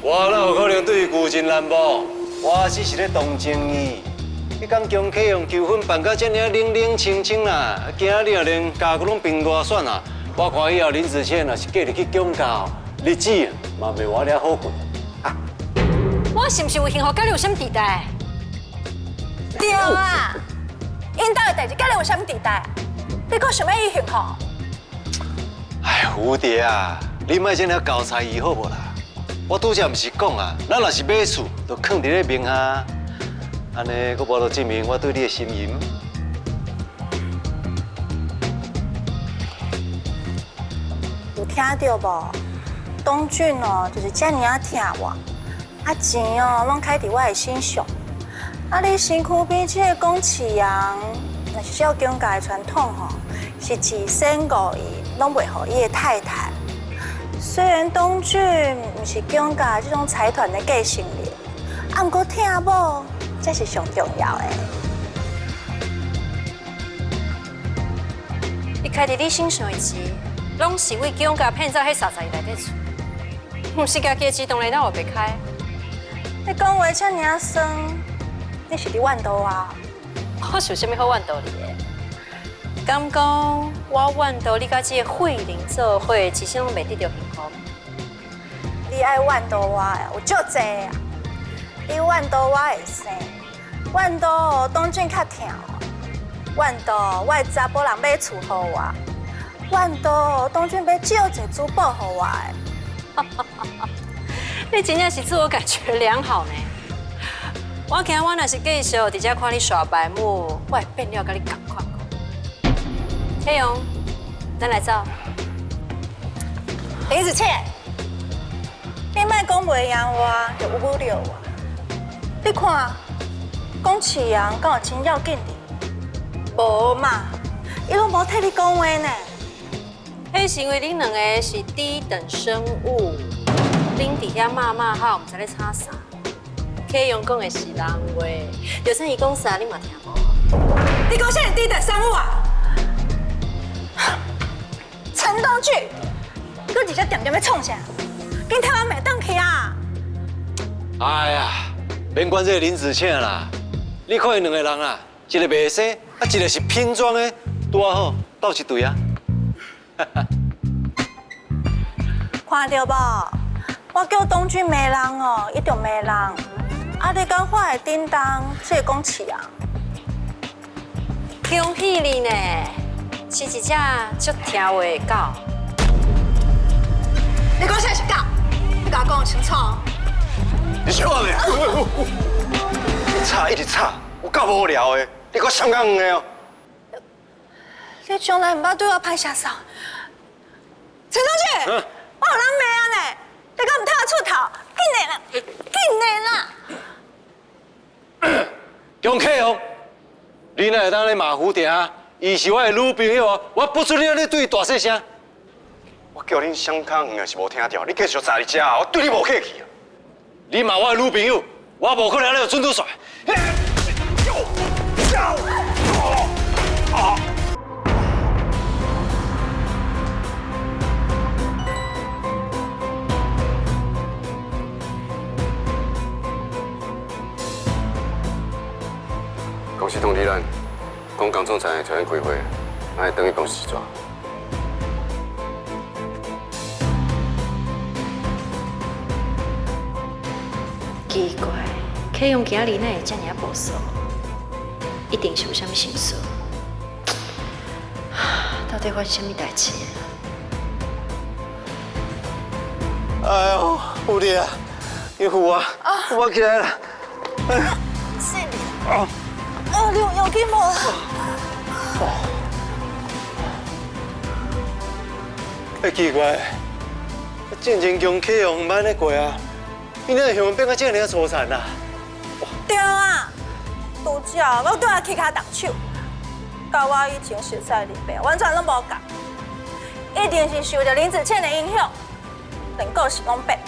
我哪有可能对伊旧情难忘？我只是咧动情伊。你敢强启用求婚办到这尔冷冷清清啦？今仔日啊连家具拢平大选啊！我看以后林子倩若是继续去强教，日子嘛袂活了好过。我是毋是为幸福甲你有啥物地带？对啊，因兜的代志甲你有啥物地带？你搁想要伊幸福？哎，蝴蝶啊，你莫这样交差伊好无啦？我拄则毋是讲啊，咱若是买厝，就放伫咧名下。安尼，我无就证明我对你的信任。有听到无？东俊哦，就是遮尔啊疼我，钱哦，拢开伫我的身上。你身躯边这个公饲羊，若是照中家的传统吼，是自生5亿，拢袂互伊的太太。虽然东俊毋是中家这种财团的继承人，毋过疼某才是上重要的。你开伫你身上的钱，拢是为中家骗走迄30亿内底厝，毋是家己的钱当然咱也袂开。你讲话遮尔啊酸，你是伫怨道啊？我是有啥物好怨道你的？敢讲我怨道你甲这个慧玲做伙，一生拢袂得到幸福。你爱怨道我的有足济啊！你怨道我会生，怨道东俊较疼我，怨道我的查甫人买厝互我，怨道东俊要借一珠宝互我的。你真正是自我感觉良好呢。我惊我若是继续伫遮看你耍白目，我会变了甲你同款。黑勇，咱来走。林子倩，你莫讲袂赢我，就侮辱我。你看，讲饲羊敢有真要紧哩？无嘛，伊拢无替你讲话呢。迄是因为恁两个是低等生物，恁伫遐骂骂好，毋知咧吵啥。K 勇讲的是人话，就算伊讲啥，你嘛听无。你讲啥是低等生物啊？陈东俊，你搁直接点要创啥？跟台湾袂当去啊！哎呀，免管这个林子倩啦，你看因两个人啊，一个袂生，一个是拼装的，拄好斗一队啊！看到无？我叫东俊骂人哦，伊就骂人。你敢我会叮当，这讲饲啊？恭喜你呢，是一只足听话的狗。你讲啥是狗？你甲我讲清楚。你笑我咩？你吵一直吵，有够无聊的。你搁相讲的哦。你从来唔捌对我歹下手。陈东俊，我有人骂啊呢，你敢唔替我出头？紧来啦，紧来啦！江启宏，你哪会当咧马虎定？伊是我的女朋友啊，我不准你咧对伊大细声。我叫恁相抗硬是无听到，你继续在你遮，我对你无客气啊！你嘛我的女朋友，我无可能咧准拄煞。公司通知咱，讲江总裁突然开会，还等于公司抓。奇怪，K 勇今日哪会遮尔无爽？一定是有啥物心事。到底发生啥物代志？哎呦，有力啊！你扶我，我起来了。哎呀，是你。你有紧无？奇怪，进前强启用唔捌咧过啊，伊哪会向变到这样粗残啊？对啊，拄只我对我起骹动手，甲我以前熟悉的白完全拢无共，一定是受到林子倩的影响，连个性拢变。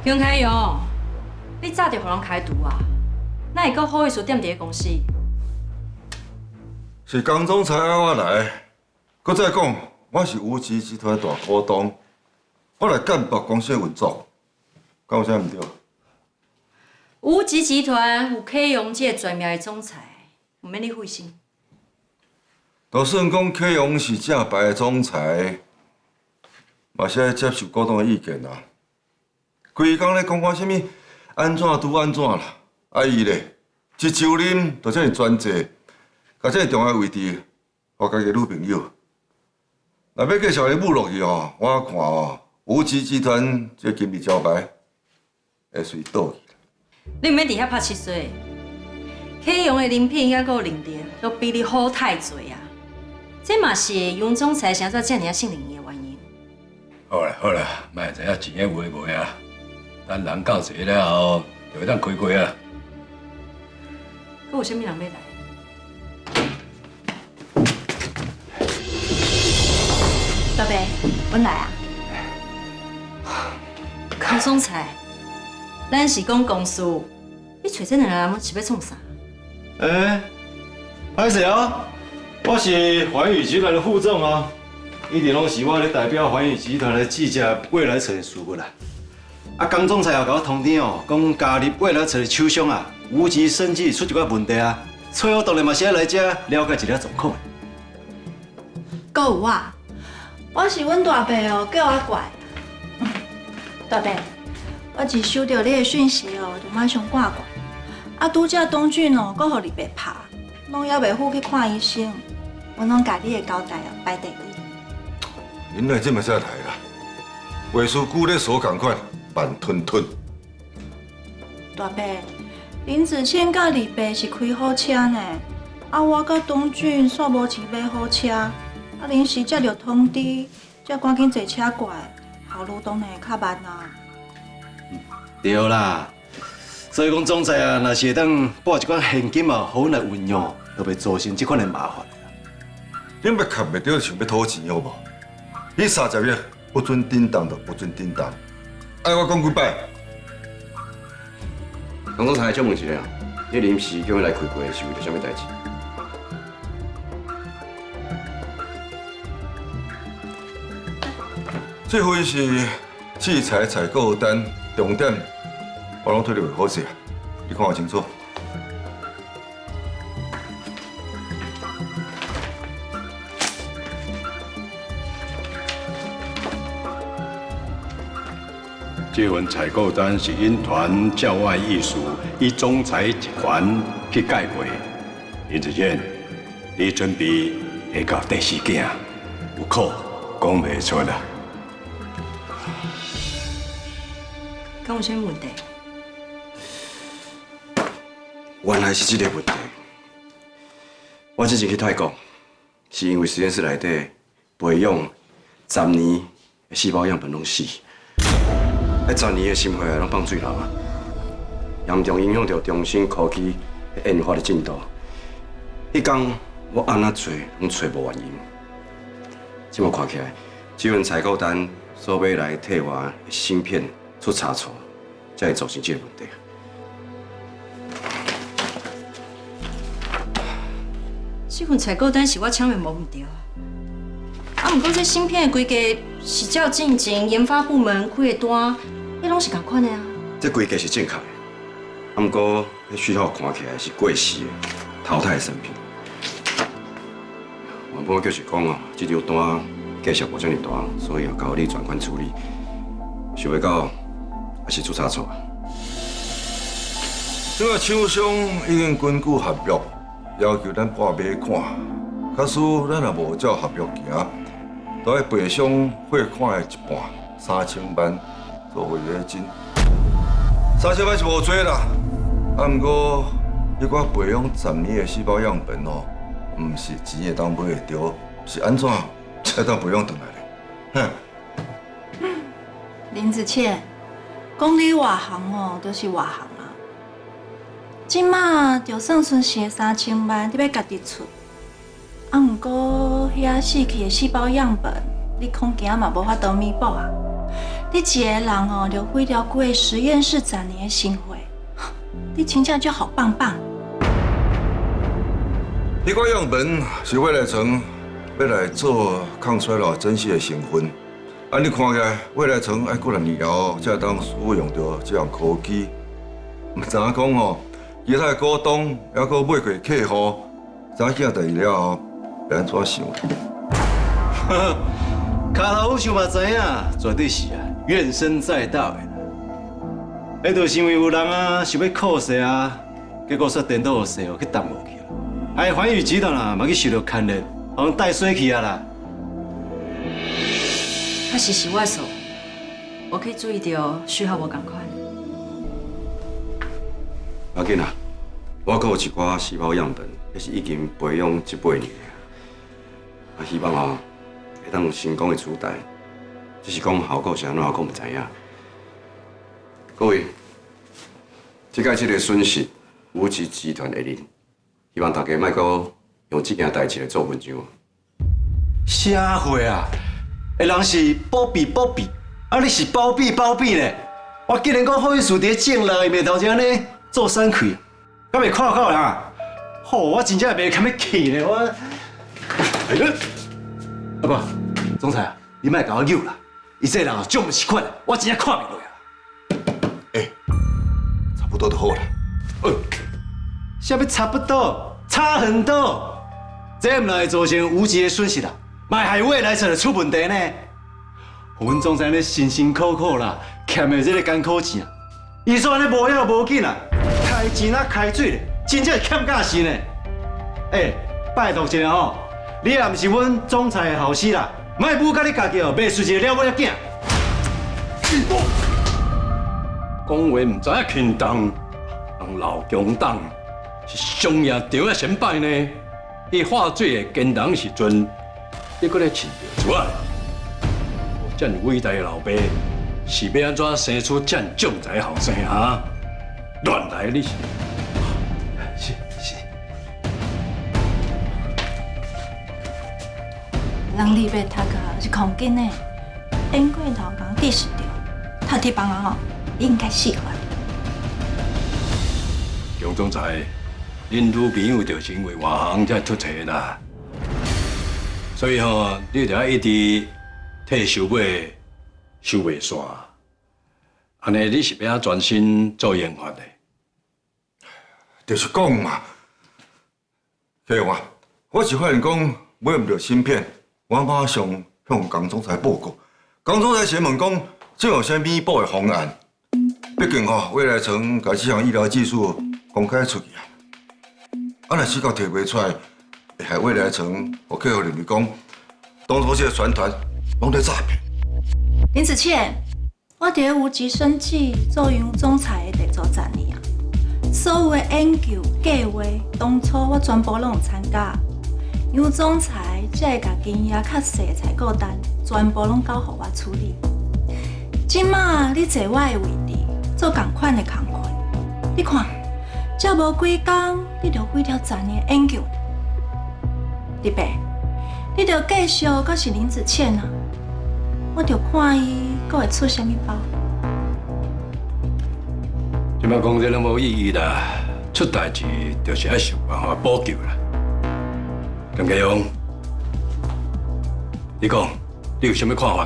杨开勇，你早就互人开除啊？哪会阁好意思踮伫个公司？是江总裁嗌我来，搁再讲，我是无极集团大股东，我来监督公司的运作，敢有啥唔对？无极集团有 K 勇这个全名的总裁，唔免你费心。就算讲 K 勇是正牌的总裁，嘛是要接受股东的意见啦。规工咧讲我啥物安怎拄安怎啦，伊咧一周啉就遮尔专制，甲遮重要位置，互家己女朋友。若要继续咧舞落去哦，我看哦，无极集团这金币招牌会随倒去。你毋免伫遐拍七岁，启用的人品还有能力，都比你好太多啊！这嘛是杨总裁啥做遮尔信任伊的原因。好啦好啦，莫知影钱的卖卖啊，等人到齐了后，就会当开开啊。佮有啥物人要来？宝贝，阮来啊！杨总裁，咱是讲公司，你找这两个人是要创啥？歹势啊，我是环宇集团的副总啊，一直拢是我咧代表环宇集团的记者未来城的事务啦。啊，江总裁也甲我通知哦，讲加入未来城的厂商啊，无极生技出一寡问题啊，所以我当然嘛是要来这了解一下状况。搁有我是阮大伯哦，叫我过来。大伯，我一收到你的讯息哦，就马上赶过来。啊，拄则东俊哦，搁互你爸拍，拢还袂赴去看医生，阮拢甲你的交代哦摆第一。恁来这么才来啦，话事久咧所共款，慢吞吞。大伯，林子倩甲李爸是开好车呢，啊，我甲东俊煞无钱买好车，啊，临时才着通知，才赶紧坐车过来，后路当然会较慢啊。对啦，所以讲总裁啊，若是会当拨一寡现金啊，好阮来运用，就袂造成这款的麻烦。恁要卡袂着，想要讨钱好无？你30日不准叮当就不准叮当，爱我讲几摆？江总裁，再问一下，你临时叫阮来开会是为着啥物代志？这回是器材采购单，重点我拢推你为好势，你看我清楚。这份采购单是因团教外艺术以总裁集团去盖过。林子健，你准备下到第四件，有苦讲袂出啦。敢有啥问题？原来是这个问题。我之前去泰国，是因为实验室内底培养10年的细胞样本拢死，迄10年的心血拢放水流啊，严重影响到中心科技的研发的进度。迄天我安怎找拢找无原因。即么看起来，这份采购单所买来替我的芯片出差错，才会造成这个问题。这份采购单是我抢的无毋对啊。啊，毋过这芯片的规格是照进前研发部门开的单，迄拢是同款的啊。这规格是正确的，啊，毋过迄序号看起来是过时的、淘汰的产品。原本就是讲哦，这张单价值无遮尔大，所以要交你转款处理。想要到还是出差错。这个厂商已经根据合约要求咱半买款，假使咱若无照合约行，就要赔偿货款的一半，3000万作违约金。3000万是无多啦，啊，毋过迄寡培养10年的细胞样本哦，毋是钱会当买会着，是安怎才当培养回来咧？哼！林子倩，讲你外行哦，就是外行啊。即马就算剩下3000万，你要家己出。啊，毋过遐死去的细胞样本，你恐惊嘛无法度弥补啊。你一个人哦，就毁掉规个实验室10年的心血，你真正就好棒棒。迄个样本是未来城要来做抗衰老珍惜的成分。按你看起来，未来城爱过2年后才当使用到这项科技。毋知影讲哦，其他的股东还阁买过客户，知影件代志了后，要安怎想？卡头有想嘛知影，绝对是啊，怨声载道的。迄就是因为有人啊想要靠势啊，结果煞颠倒势哦去耽误去了。哎，环宇集团啊，嘛去受到牵连，互人带水去啊啦。确实是我的错，我可以注意到序号无共款。要紧啊，我阁有一寡细胞样本，也是已经培养1、8年啊，希望哦会当成功的取代，只是讲效果是安怎，我阁唔知影。各位，即届这个损失，武吉集团的人，希望大家莫阁用这件代志来做文章。啥货啊？的人是包庇，啊你是包庇咧！我竟然讲好意思伫正内面头前呢做三气，敢袂看到啦？吼，我真正袂堪要气咧我。阿爸，总裁啊，你莫甲我拗啦！伊这人啊，种唔是款，我真正看袂落啊。差不多就好了。啥物差不多？差很多。这唔会造成无极的损失啦，卖害未来才会出问题呢。阮总裁咧辛辛苦苦啦，欠的这个艰苦钱，伊说安尼无要无紧啦，开钱啊开水咧，真正是欠架势呢。拜托一下吼，你也唔是阮总裁的后生啦，莫母甲你家己哦，袂随一个了尾仔囝。讲话唔知影轻重，人老强党是上夜着啊先摆呢。伊化罪的奸人时阵，你搁来饲着出来。这么伟大的老爸，是要安怎生出这么将才的后生啊？乱来你是？人里边读个是空间呢，演过头人意识到，读地帮人哦，你应该喜欢。江总裁，恁女朋友就是因为外行才出错啦，所以吼，你就要一直替收尾收袂煞，安尼你是要安专心做研发的？就是讲嘛，客用啊，我是发现讲买唔到芯片，我马上向江总裁报告。江总裁先问讲，这有啥弥补的方案？毕竟吼，未来城把这项医疗技术公开出去啊，若死到摕袂出来，会害未来城我客户认为讲，当初这个船团拢在诈骗。林子倩，我伫无极生技做杨总裁的第10年啊，所有的研究计划，当初我全部拢有参加。杨总裁才会甲经验较细的采购单，全部拢交互我处理。即马你坐我的位置，做同款的工课，你看，才无几工，你就几条10年研究。李白，你着继续阁是林子倩啊？我着看伊阁会出啥物包。即摆讲这拢无意义啦，出代志就是要想办法补救啦。江家勇，你讲，你有啥物看法？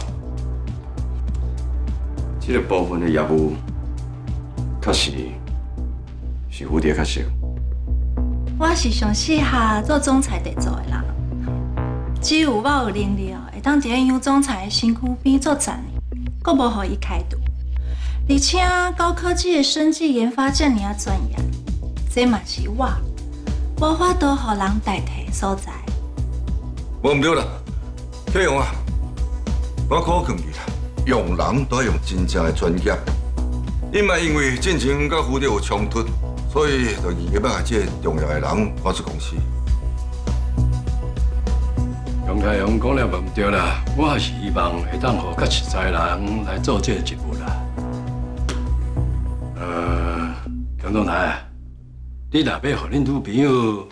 这个部分的业务，确实是蝴蝶较少。我是上适合做总裁得做的人，只有我有能力会当伫杨总裁的身躯边做10年，阁无互伊开除。而且高科技的生技研发这么专业，这嘛是我无法度互人代替的所在。无唔对啦，客用啊，我考劝你啦，用人都要用真正的专业。你莫因为进前甲蝴蝶有冲突，所以就硬要把这个重要的人赶出公司。杨太阳讲了唔对啦，我还是希望会当互较实在的人来做这个职务啦。江总裁，你若要互恁女朋友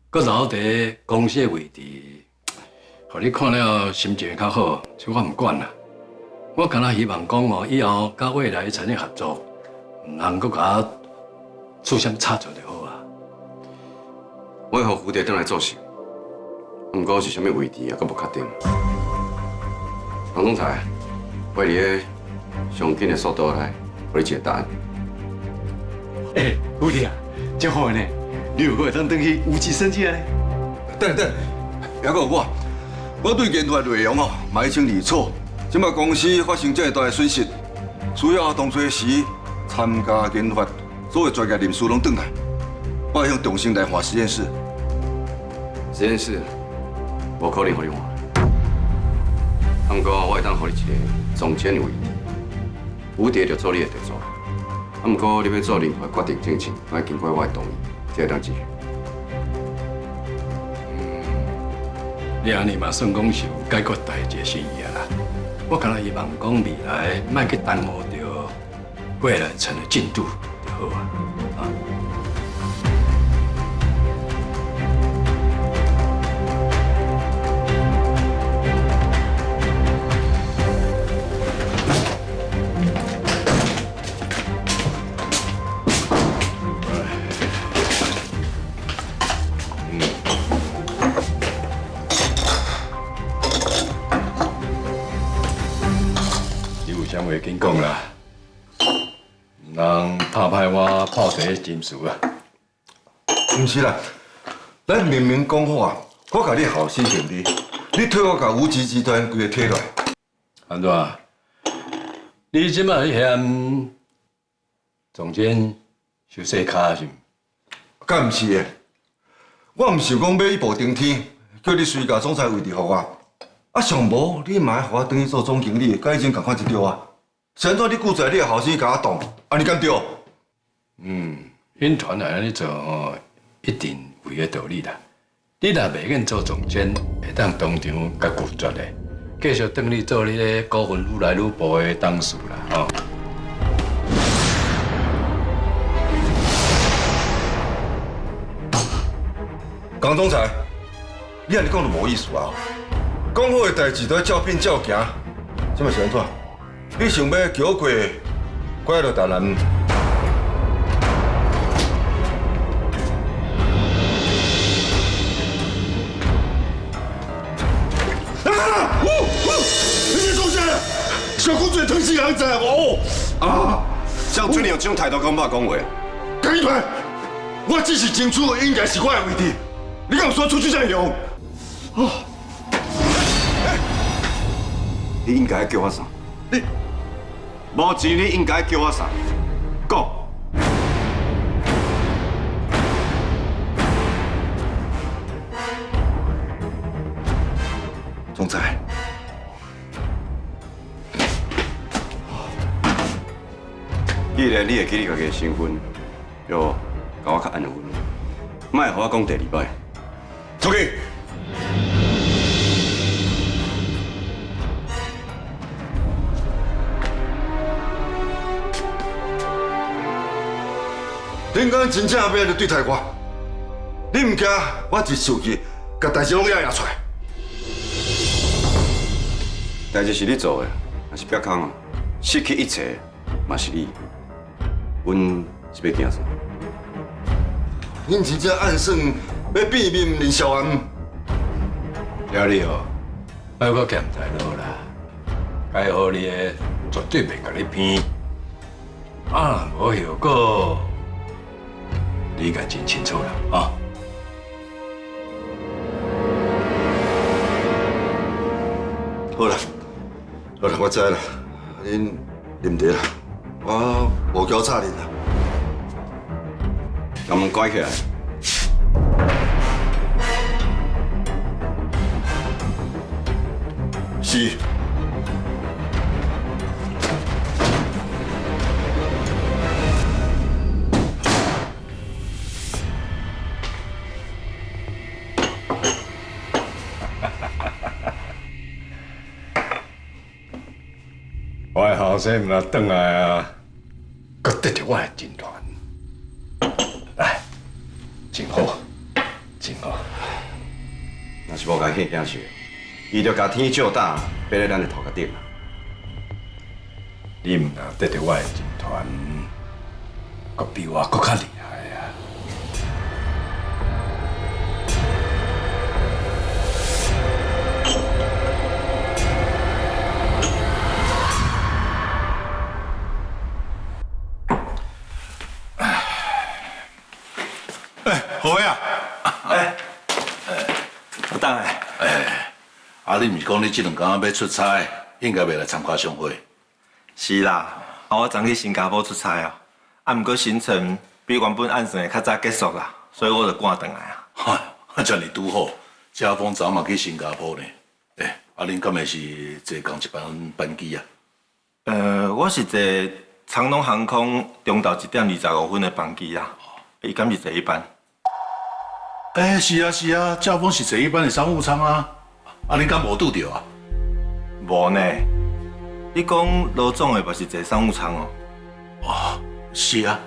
搁留伫公司的位置，互你看了心情较好，这我唔管啦。我敢若希望讲哦，以后甲未来产业合作，唔通搁甲我出啥差错就好啊。我会互蝴蝶转来做事，不过是啥物位置也阁无确定。江总裁，我以个上紧的速度来，互你一个答案。蝴蝶啊，真好呢！你有会当转去无极生技啊呢？等，还有我对研发内容哦，嘛已经理错。即摆公司发生这么大的损失，需要当初时参加研发所有专业人士拢转来。我会向重新来换实验室。实验室无可能互你换，啊，不过我会当互你一个总监的位置，蝴蝶就做你的特助。啊，不过你要做任何决定之前，要经过我的同意，才会当执行。你安尼嘛算讲是有解决大一个心意啦。我敢若希望讲未来莫去耽误着未来城的进度就好啊。袂紧讲啦，唔通拍歹我破题金属啊！唔是啦，咱明明讲好啊，我甲你后生兄弟，你替我甲无极集团规个摕落来。安怎？你即摆嫌总监收细卡是毋？敢唔是的？我唔想讲要一步登天，叫你随甲总裁位置互我。啊，上无你嘛爱互我转去做总经理，甲以前共款一条啊。是安怎你顾在你的后生甲我动，安尼敢对？因团来安尼做吼，一定有伊个道理啦。你若袂愿做总监，会当当场甲拒绝的，继续转去做你个股份愈来愈薄的董事啦，吼。江总裁，你安尼讲就无意思啊！讲好的代志都要照拼照行，这嘛是安怎？你想要桥过拐落大南？啊！你做啥？小公主疼死人在哦！啊！像最近有这种态度，敢捌讲话？江一团，我只是争取应该是我的位置，你敢说出去才用？哦！你应该叫我啥？你无钱，你应该叫我啥？讲。总裁，既然你会记你家己的身份，就甲我较安分，莫互我讲第二摆。出去。恁讲真正要安尼对待我，你唔惊我一手去，甲代志拢压出来？代志是你做的，若是别空啊，失去一切嘛是你。阮是要惊啥？恁真正暗算要变面林小安？了你哦，莫搁咸菜路啦，该好你的绝对袂甲你偏，啊，无效果。理解真清楚了啊！好啦，好啦，我知啦，恁啉茶啦，我无交叉啉啦。把门关起来。是。我的后生嘛转来啊，搁得到我的军团，来，真好，真好。若是无甲迄件事，伊就甲天照打，爬在咱的头壳顶啊！你毋若得到我的军团，搁比我搁较厉害啊！好呀，我等下。啊，你毋是讲你这两天要出差，应该袂来参加商会？是啦，我昨去新加坡出差啊，啊，毋过行程比原本按算的较早结束啦。所以我就赶回来啊。哈，遮尔拄好，家峰昨嘛去新加坡呢。恁敢会是坐同一班机啊？我是坐长龙航空中昼1点25分的班机啊。伊敢是坐一班？是啊，家峰是坐一班的商务舱啊。恁敢无拄着啊？无呢。你讲罗总的嘛是坐商务舱哦？是啊。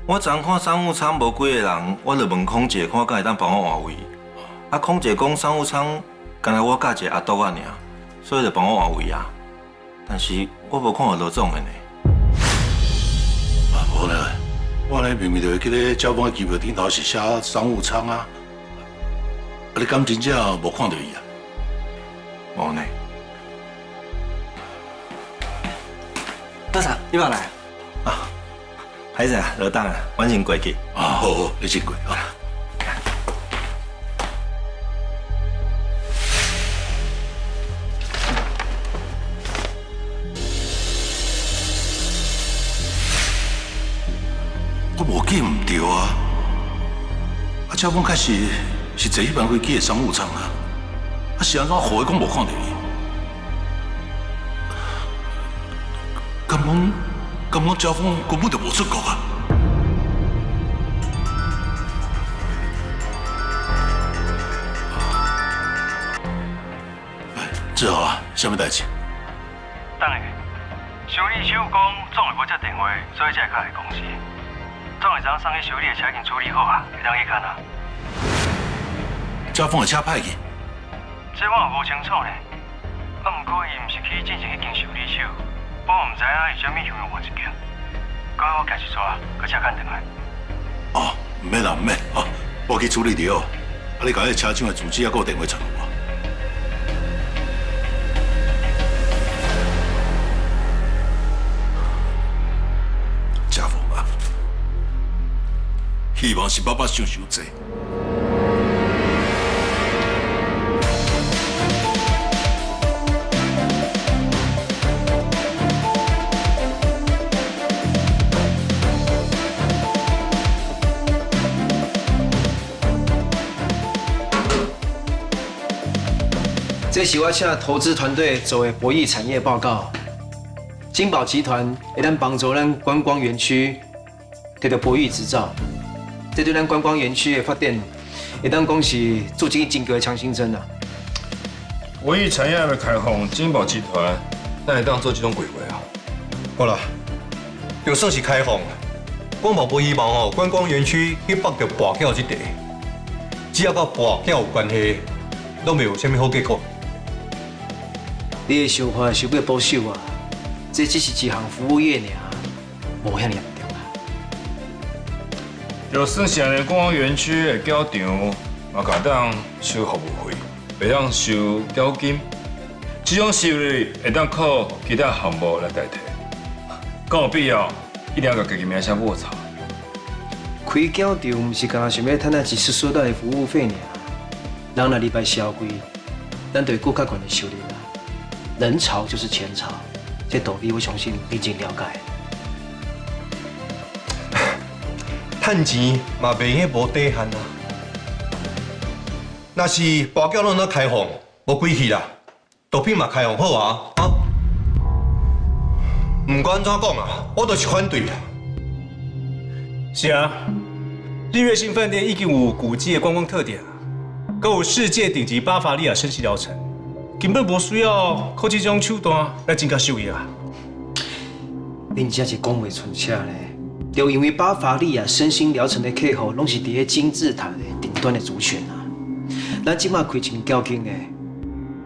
我昨看商务舱无几个人，我就问空姐看敢会当帮我换位。空姐讲商务舱干那我甲一个阿斗啊尔，所以就帮我换位啊。但是我无看到罗总的呢。无呢，我呢明明就会记得交锋的机票顶头是写商务舱啊。你敢真正无看到伊啊？无呢。大嫂，你嘛来啊？歹势啊，落等啊，我先过去。好，你先过啊。我无记唔对啊！交锋开始是坐一班飞机的商务舱啊，是安怎好的讲无看到伊？敢讲交锋根本就无出国啊！志豪啊，什么代志？等下，修理师傅讲总会无接电话，所以才会来公司。总会将送去修理的车已经处理好啊，会当去看啊。交锋的车歹去？这我也无清楚呢。不过伊毋是去进行迄间修理手，我毋知影伊啥物向换一件。赶快我行一撮，搁车牵转来。唔免啦，唔免我去处理就好。你甲迄车厂的主机还有电话传我。家峰啊，希望是爸爸想济。这是我请投资团队做的博弈产业报告。金宝集团会当帮助咱观光园区摕到博弈执照，这对咱观光园区的发展会当讲是筑起真高的强心针啊。博弈产业还没开放，金宝集团那会当做这种规划啊？好啦，就算是开放，我嘛无希望哦，观光园区去绑着跋筊这地，只要甲跋筊有关系，拢袂有啥物好结果。你的想法太过保守啊！这只是一项服务业尔，无遐严重啊。就算是安尼，观光园区的缴场嘛，家当收服务费，袂当收缴金，这种收入会当靠其他项目来代替。敢有必要一定要甲家己名声抹擦？开缴场毋是干想要赚那一丝丝的服务费尔，人若入来消费，咱就会更较悬的收入啦。人潮就是钱潮，这道理我相信你真了解。趁钱嘛袂迄无底限啊！若是跋筊拢在开放，无鬼气啦，毒品嘛开放好啊！唔管怎讲啊，我都是反对啦。是啊，日月星饭店已经有古迹的观光特点啊，更有世界顶级巴伐利亚身心疗程。根本无需要靠这种手段来增加收益啊！恁真是讲袂出车呢，就因为巴伐利亚身心疗程的客户拢是伫咧金字塔的顶端的族群啊。咱即马开一间交警的，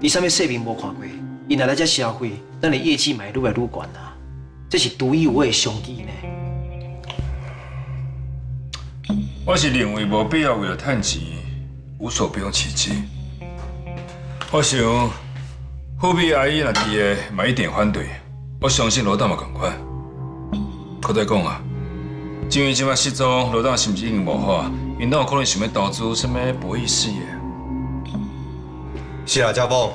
伊啥物说明无看过，伊若来遮消费，咱的业绩嘛愈来愈悬啊。这是独一无二的商机呢。我是认为无必要为了趁钱无所不用其极。我想。富美阿姨若伫的，嘛一定反对。我相信罗大嘛同款。搁再讲啊，至于即摆失踪，罗大是毋是已经无好？因哪有可能想要投资什么博弈事业？是啊，家宝，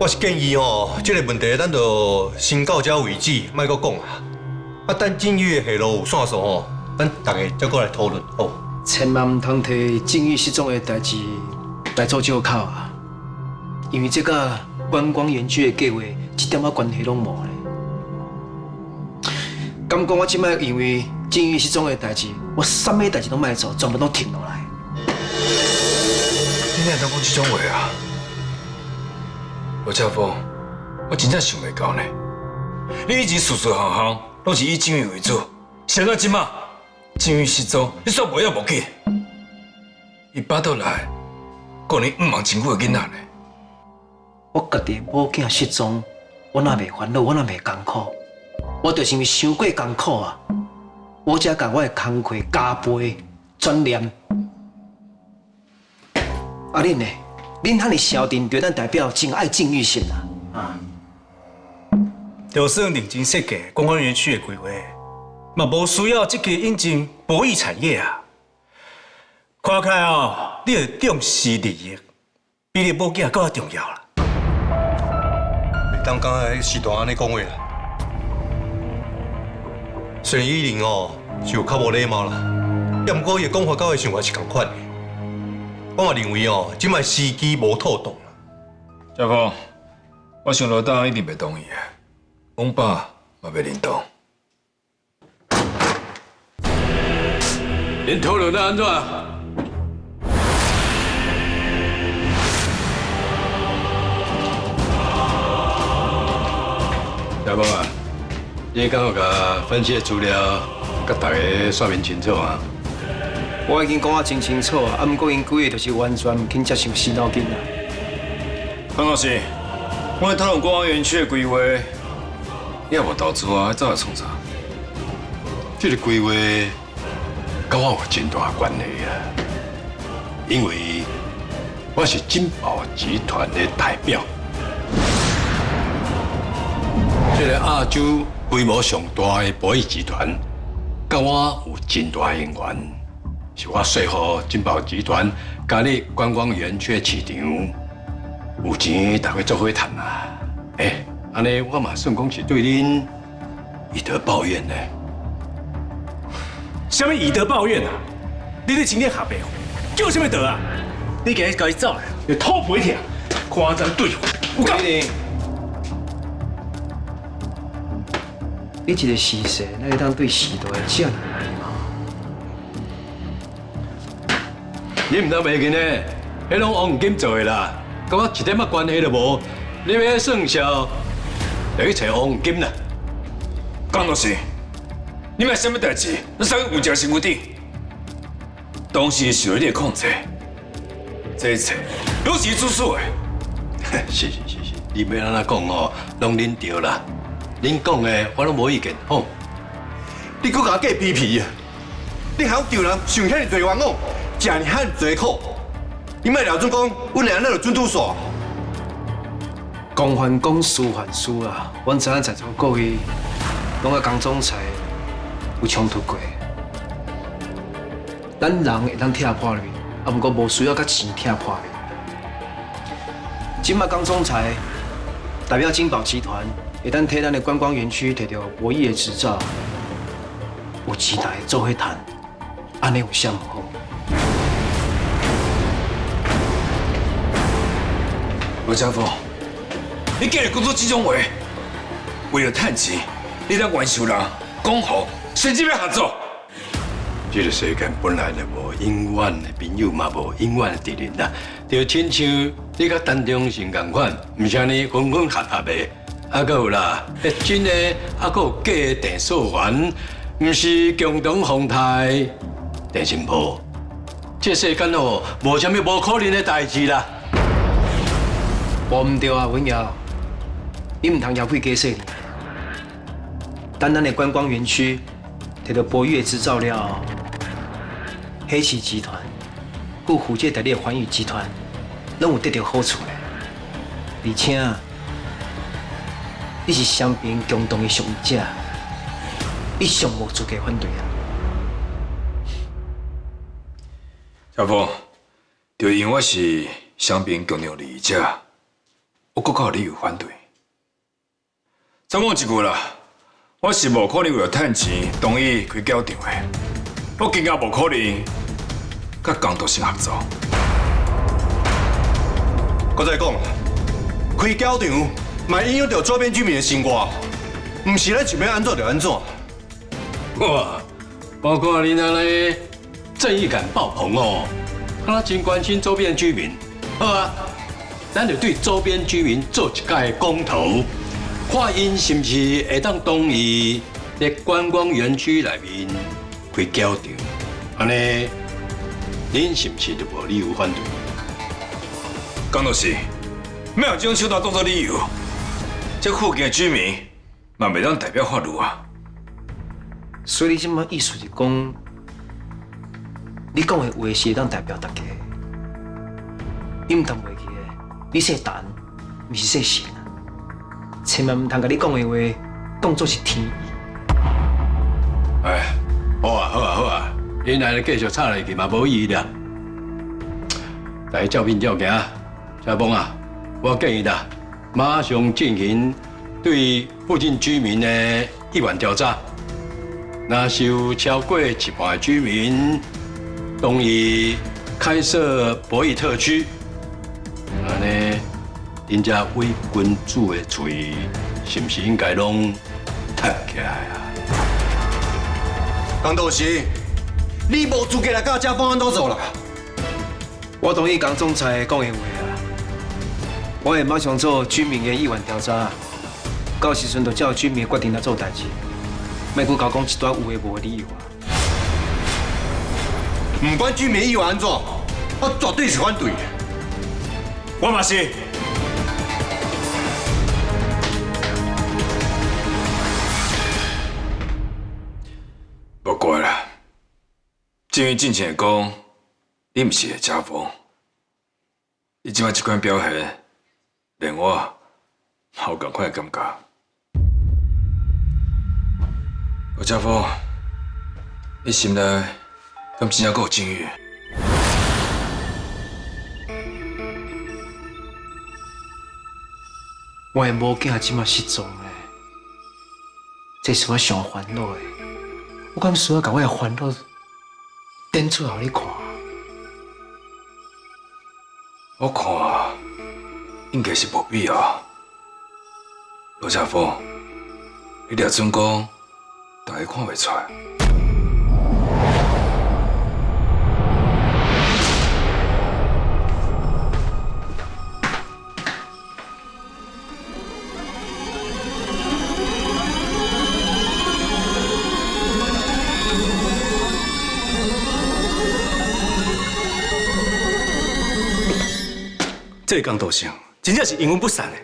我是建议哦，这个问题咱就先到这为止，莫搁讲啊。等正月下落有线索哦，咱大家再过来讨论好。千万唔通摕境遇失踪的代志来做借口啊！因为这甲观光园区的计划一点仔关系拢无咧。敢讲我即摆因为境遇失踪的代志，我啥物代志拢莫做，全部都停落来。你哪会当讲这种话啊？罗家峰，我真正想袂到呢。你以前事行行拢是以境遇为主，现在即马境遇失踪，你煞无要无去？伊巴倒来，讲你唔望亲久的囡仔呢？我家己某囝失踪，我哪袂烦恼，我哪袂艰苦，我就是因为伤过艰苦啊！我才甲我的工课加倍转念。啊，恁呢？恁遐尼消沉，就咱代表真爱境遇性啊！就算认真设计观光园区的规划，嘛无需要积极引进博弈产业啊。看起来哦，你的重视利益，比你某囝更加重要啦。袂当讲迄时段安尼讲话啦。虽然依林哦是有较无礼貌啦，也毋过伊的讲法甲我想法是同款的。我嘛认为哦，即摆时机无妥当啦。家峰，我想老大一定袂同意的，王爸嘛袂认同。恁讨论得安怎？家峰啊，你敢有甲分析的资料，甲大家说明清楚啊？我已经讲啊真清楚啊，毋过因几个就是完全唔肯接受死脑筋啊。潘老师，我来讨论观光园区的规划，你也无投资啊，走来创啥？这个规划跟我有真大关系啊，因为我是金宝集团的代表，这个亚洲规模上大的博弈集团，跟我有真大的缘缘。是我说服金宝集团加入观光园区的市场，有钱大家做伙谈啊！安尼我嘛算讲是对恁以德报怨呢。什么以德报怨啊？你咧今天下白，叫什么德啊？你今日家己走来，你偷赔听，夸张对付，有够！你一个死蛇，哪会当对死大的这样？你唔当袂记呢？迄拢王金做的啦，跟我一点仔关系都无。你要算账，就去找王金啦。江老师，你买什么代志？你啥有正是有底？当时受你的控制，这一切都是主使的。是，你要安怎讲哦，拢恁对啦。恁讲的我拢无意见，吼。你搁甲我假皮皮啊！你还要丢人想遐尼多冤枉，食尔遐尼多苦，你莫了准讲，阮两个就准拄煞。公还公，私还私啊！阮知影在座各位，拢甲江总裁有冲突过。咱人会当拆破面，啊，毋过无需要甲钱拆破面。今麦江总裁代表金宝集团，会当替咱的观光园区摕到博弈的执照，有期待做伙谈，安尼有啥唔好？罗家峰，你竟然讲出这种话，为了趁钱，你当冤受人、讲好，甚至要合作。这个世间本来就无永远的朋友，嘛无永远的敌人啦。就亲像你甲陈忠信同款，唔是安尼分分合合的。啊，搁有啦，真的，啊，搁有假的电数员，唔是共同防台，但是无。这世间哦，无啥物无可能的代志啦。无唔对啊，文尧，你唔通妖怪假说呢。等咱的观光园区摕到博弈的执照了，黑旗集团、顾虎界代理的环宇集团，拢有得到好处的。而且，你是双边共同的受益者，你上无资格反对啊。家峰，就因我是双边共同利益者。我搁较有理由反对。再讲一句啦，我是无可能为了趁钱同意开教场的。我更加无可能甲江道生合作。我再讲，开教场嘛影响到周边居民的生活，唔是咱想要安怎就安怎。哇，我看你那咧正义感爆棚哦，他真关心周边居民。好啊，咱就对周边居民做一届公投，看因是不是会当同意在观光园区内面开教场，安尼，恁是不是就无理由反对？江道是，莫用这种手段当作理由，这附近的居民嘛袂当代表法律啊。所以你即摆意思是讲，你讲的话是会当代表大家，你唔通袂记的，你说谈，毋是说神啊，千万唔通甲你讲的话当作是天意。哎，好啊好啊好啊，恁来继续吵下去嘛无意义啦。大家照片照行，小峰啊，我建议啦，马上进行对附近居民的意愿调查。若是有超过一半的居民同意开设博弈特区，安尼，人家伪君主的嘴是不是应该拢塌起来啊？江道是，你无资格来甲家峰安怎做啦？我同意江总裁讲的话啊，我会马上做居民的意愿调查，到时阵就照居民的决定来做代志。莫去搞讲一段有诶无诶理由啊！唔管居民意愿安怎，我绝对是反对的。我嘛是。无怪啦，正如之前讲，你毋是个家风，你即摆这款表现，连我也有同款的感觉。罗家峰，你心内敢真正还有境遇？我的某囝即马失踪咧，这是我上烦恼的。我敢需要把我的烦恼展出来给你看？我看应该是无必要。罗家峰，你掠准讲，大家看袂出来。这个江道生真正是阴魂不散的，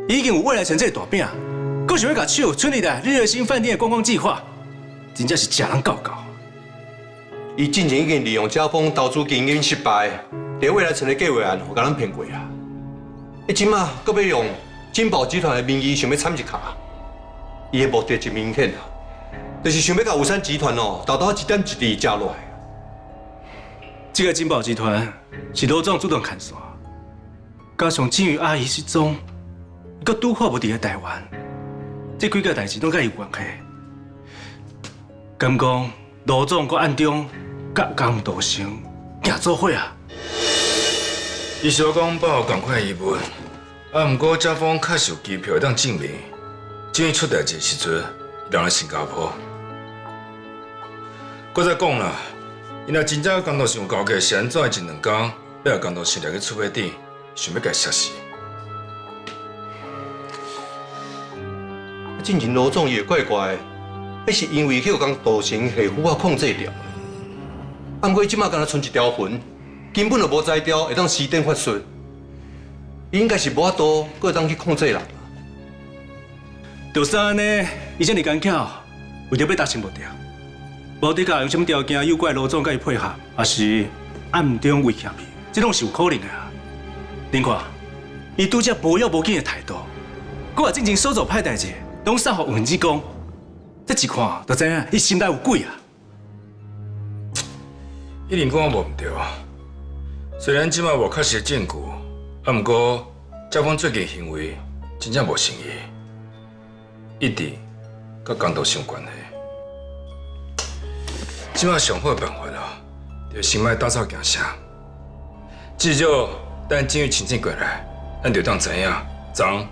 已经有未来城这个大饼，佫想要甲手村里的日月星饭店的观光计划，真正是假人搞搞。伊之前已经利用家风投资经营失败，连未来城的计划案，互甲咱骗过啊！伊即马佫要用金宝集团的名义想要掺一卡，伊的目的真明显啊，就是想要甲五山集团豆豆一点一滴加落来。这个金宝集团是罗总主动牵线。加上静瑜阿姨失踪，佮拄好无伫咧台湾，这几个代志拢甲伊有关系。敢讲罗总佮暗中甲江道生行做伙啊？伊小讲报同款疑问，毋过家方确实有机票会当证明，静瑜出代志时阵，伊人在新加坡。搁再讲啦，伊若真正江道生有交给是安怎的一两天，要让江道生掠去出发点？想要甲伊杀死。之前罗总也怪怪，那是因为去有江道生下夫啊控制掉。不过即马敢若剩一条魂，根本就无摘掉，会当施展法术。伊应该是无法度，搁会当去控制人。就是安尼，伊遮尔干巧，为着要达成目的，无得甲用什么条件诱拐罗总甲伊配合，还是暗中威胁伊，这拢是有可能的啊。恁看，伊拄则无要无紧的态度，佮话进前所做歹代志，拢撒互文子讲，这一看就知影伊心内有鬼啊！一定讲我无毋对，虽然即马无确实的证据，毋过家方最近行为真正无诚意，一定甲江道生有关系。即摆上好的办法啦，就先莫打草惊蛇。至少等警员清醒过来，咱就当知影昨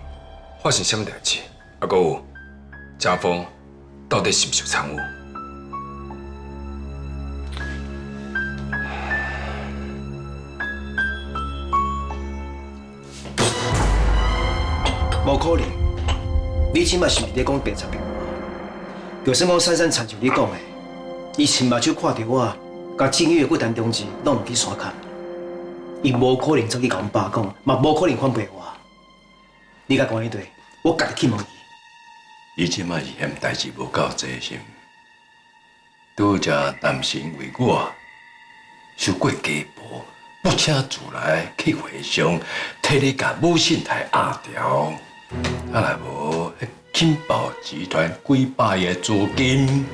发生什么代志，还阁有家风到底是毋是有参与。无可能，你即摆是毋是咧讲白十遍话？就算讲珊珊参像你讲的，伊亲目睭看到我，甲正月骨单中志拢唔去山卡，伊无可能走去甲阮爸讲，嘛无可能反背我。你甲讲迄对，我家己去问伊。伊即摆是嫌代志无够济心，拄则担心为我受过家暴，不请自来去会上，替你甲母信台压掉。啊，若无金宝集团几百亿资金，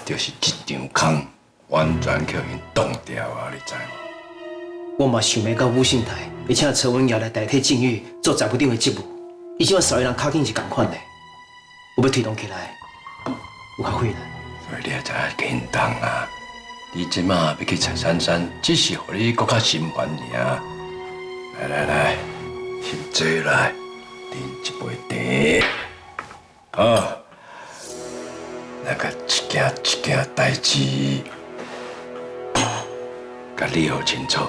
就是一场空，完全叫因挡掉啊！你知无？我嘛想要到武信台，会请陈文尧来代替正宇做财务长的职务。伊即摆少个人卡紧是共款的，有要推动起来，有较困难。所以你也知影简单啊！你即马要去找珊珊，只是互你搁较心烦尔。来，先坐来，饮一杯茶。好，那个一件代志，甲理好清楚。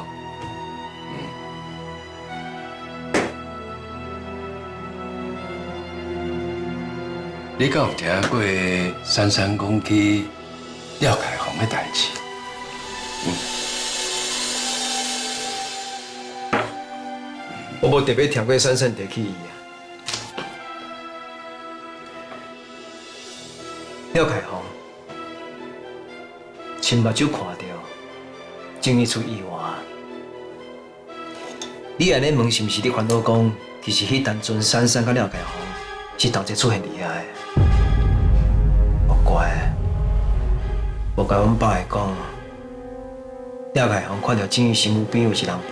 你敢有听过珊珊讲起廖凯宏的代志？我无特别听过珊珊提起伊啊。廖凯宏，亲目睭看到，正义出意外。你安尼问是毋是你烦恼讲，其实迄当阵珊珊甲廖凯宏是同齐出现厉害的？莫怪，无甲阮爸会讲，廖凯宏看到正义身躯边有一人陪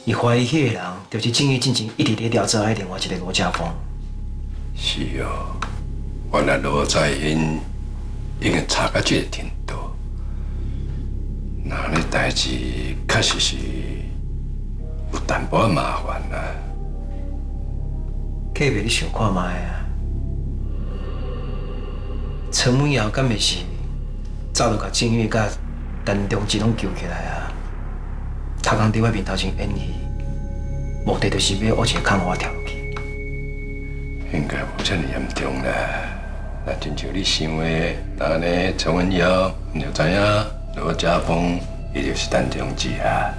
伊，伊怀疑迄个人就是正义进前一直咧调查的另外一个罗家峰。是哦，原来罗在因已经查到这个程度，那呢代志确实是有淡薄仔麻烦啦。客别你想看卖啊？陈文尧敢会是早就甲正宇甲陈中志拢救起来啊？头空伫我面头前演戏，目的就是要挖一个坑互我跳落去。应该无遮尔严重啦。那真像你想的，那呢陈文尧毋就知影罗家峰伊就是陈中志啊？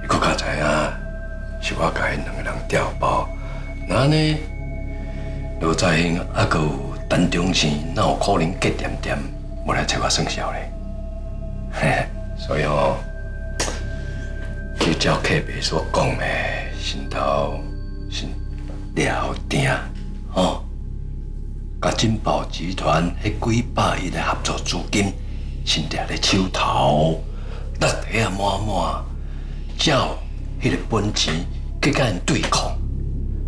伊搁较知影是我甲因两个人调包。那呢，罗在兴还阁有陈中生，哪有可能结点点无来找我算账咧？嘿，所以哦，就照客伯所讲的，心头是了定哦。甲金宝集团迄几百亿的合作资金，先抓咧手头，力体啊满满，照迄个本钱去甲因对抗。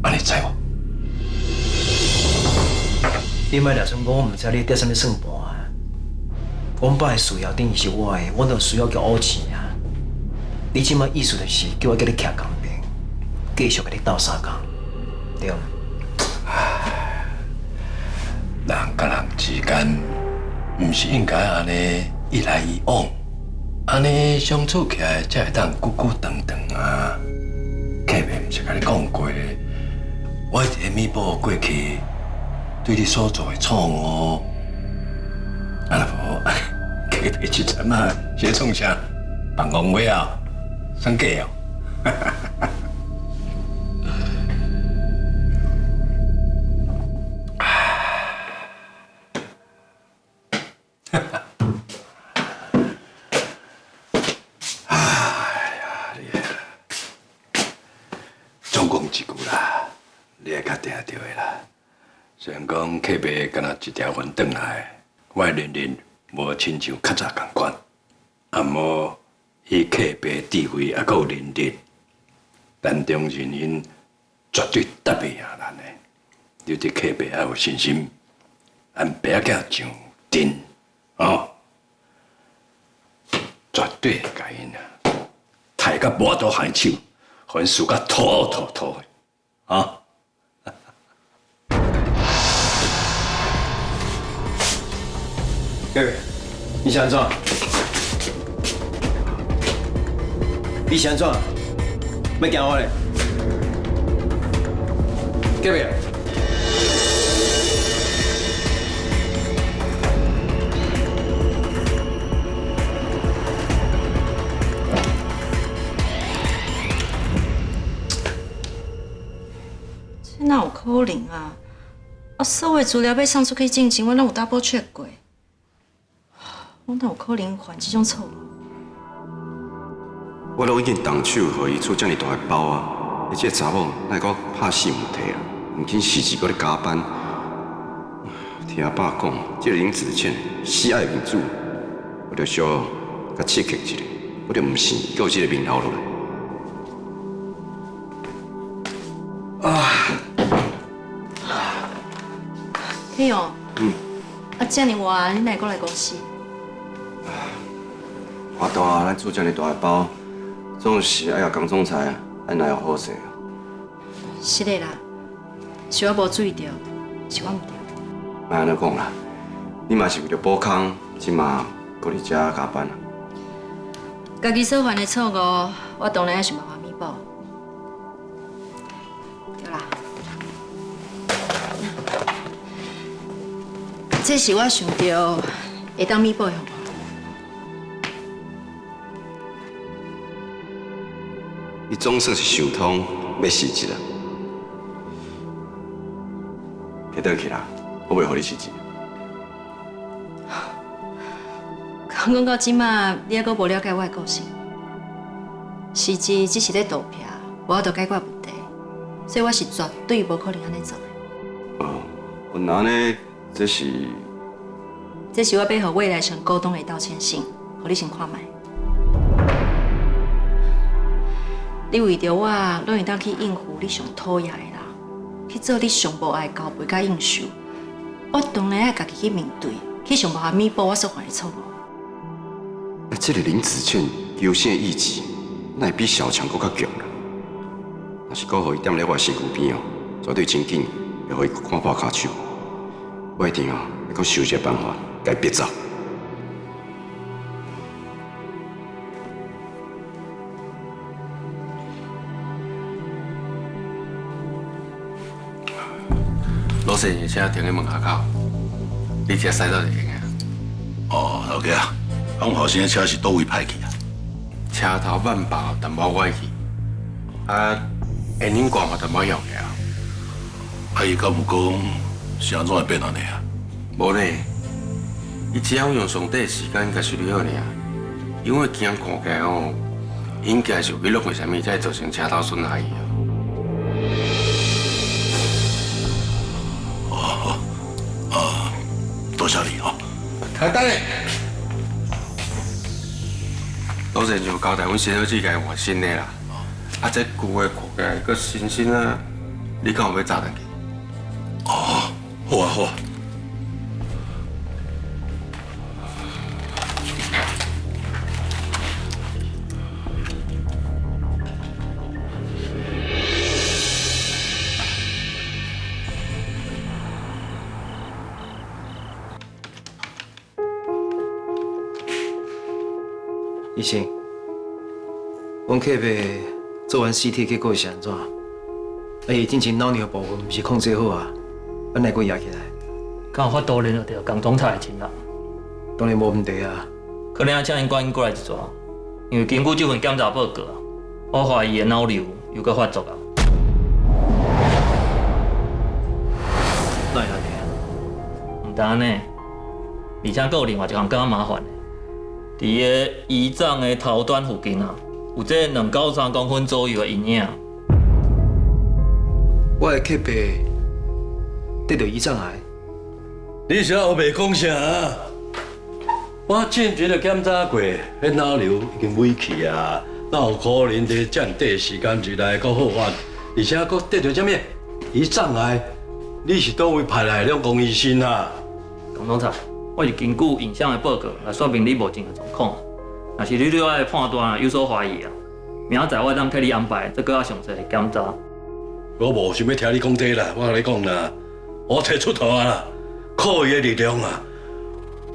安尼知无？你莫俩算讲我唔知你伫啥物算盘啊！阮爸的事业等于是我的，我就需要叫乌钱啊！你即摆意思就是叫我甲你徛同边，继续甲你斗相共，对吗？人甲人之间，毋是应该安尼一来一往，安尼相处起来才会当久久长长啊！客别毋是甲你讲过？我伫弥补过去对你所做的错误，啊无，客别即阵啊，是创啥？办公会啊，算假哦。虽然讲客别敢若一条云转来，我的年龄无亲像较早同款，啊无伊客别智慧还阁有能力，但中人因绝对打袂赢咱的。你对客别要有信心，俺爸仔囝上定啊，绝对会甲因抬甲无倒汗手，互因输甲吐的啊！各位，你是安怎？你是安怎？要惊我咧？各位。 哪有可能啊！所有资料要送出去进前，我拢有 double check 过。我哪有可能犯这种错误？我都已经动手，互伊出遮尔大个包啊！而且查某哪会阁拍死问题啊？唔仅时时阁咧加班。听阿爸讲，这个林子倩喜爱民主，我着小甲刺激一下，我着唔信有这个面头落来。啊！ 嘿哦，遮尔晚，你哪会过来公司？大大，咱做遮尔大个包，总是爱有江总裁，爱哪有好势啊？是的啦，是我无注意到，是我唔对。莫安尼讲啦，你嘛是为着补空，即嘛搁伫遮加班啊？家己所犯的错误，我当然要想办法弥补。对啦。 这是我想到会当弥补的方法。你总算是想通要辞职啦，回倒去啦，我袂互你辞职。讲到即马，你还阁无了解我的个性。辞职只是咧赌票，无法度解决问题，所以我是绝对无可能安尼做的。我安尼。 这是我要和未来城股东的道歉信，互你先看卖。你为着我，拢会当去应付你上讨厌的人，去做你上无爱交陪甲应酬。我当然要家己去面对，去想办法弥补我所犯的错误。这个林子倩优先意志，那会比小强搁较强啦。若是搁互伊踮咧我身躯边哦，绝对真紧会互伊看破骹手。 我一定要阁想一个办法，该别走。老师，车停喺门下口，你车驶到就行啊。哦，老哥啊，阮后生的车是倒位歹去啊？车头慢跑，淡薄歪去，啊，烟瘾挂嘛淡薄用个啊。啊，伊敢有讲？ 是安怎会变安尼啊？无呢，伊只好用上帝的时间甲处理好尔。因为惊看起来哦，应该是有去弄过啥物，才造成车头损害伊多谢你哦。等等咧，老陈就交代阮新伙计家换新的啦。啊，这旧的看起来搁新鲜啊，你敢有要炸转去？哦。 好啊，好啊。医生，阮客户做完 CT 结果是安怎？伊进前脑neu部分毋是控制好啊。 本来佫压起来，敢有法度联络到江总裁的亲人？当然无问题啊。可能要请因赶紧过来一撮，因为根据这份检查报告，我怀疑伊的脑瘤又搁发作啊。哪会安尼啊？唔单呢，而且佫有另外一项更加麻烦的，伫伊个胰脏的头端附近啊，有这2到3公分左右的阴影。我的客户。 得到胰脏癌，你是后袂讲啥？我进前就检查过，迄脑瘤已经萎去啊，哪有可能在这么短时间之内阁好返？而且阁得到什么胰脏癌？你是倒位派来两公医生啊？江总裁，我是根据影像的报告来说明你目前的状况。若是你对我的判断有所怀疑啊，明仔载我当替你安排这个详细的检查。我无想要听你讲这啦，我跟你讲啦，我摕出头啊啦，靠伊的力量啊！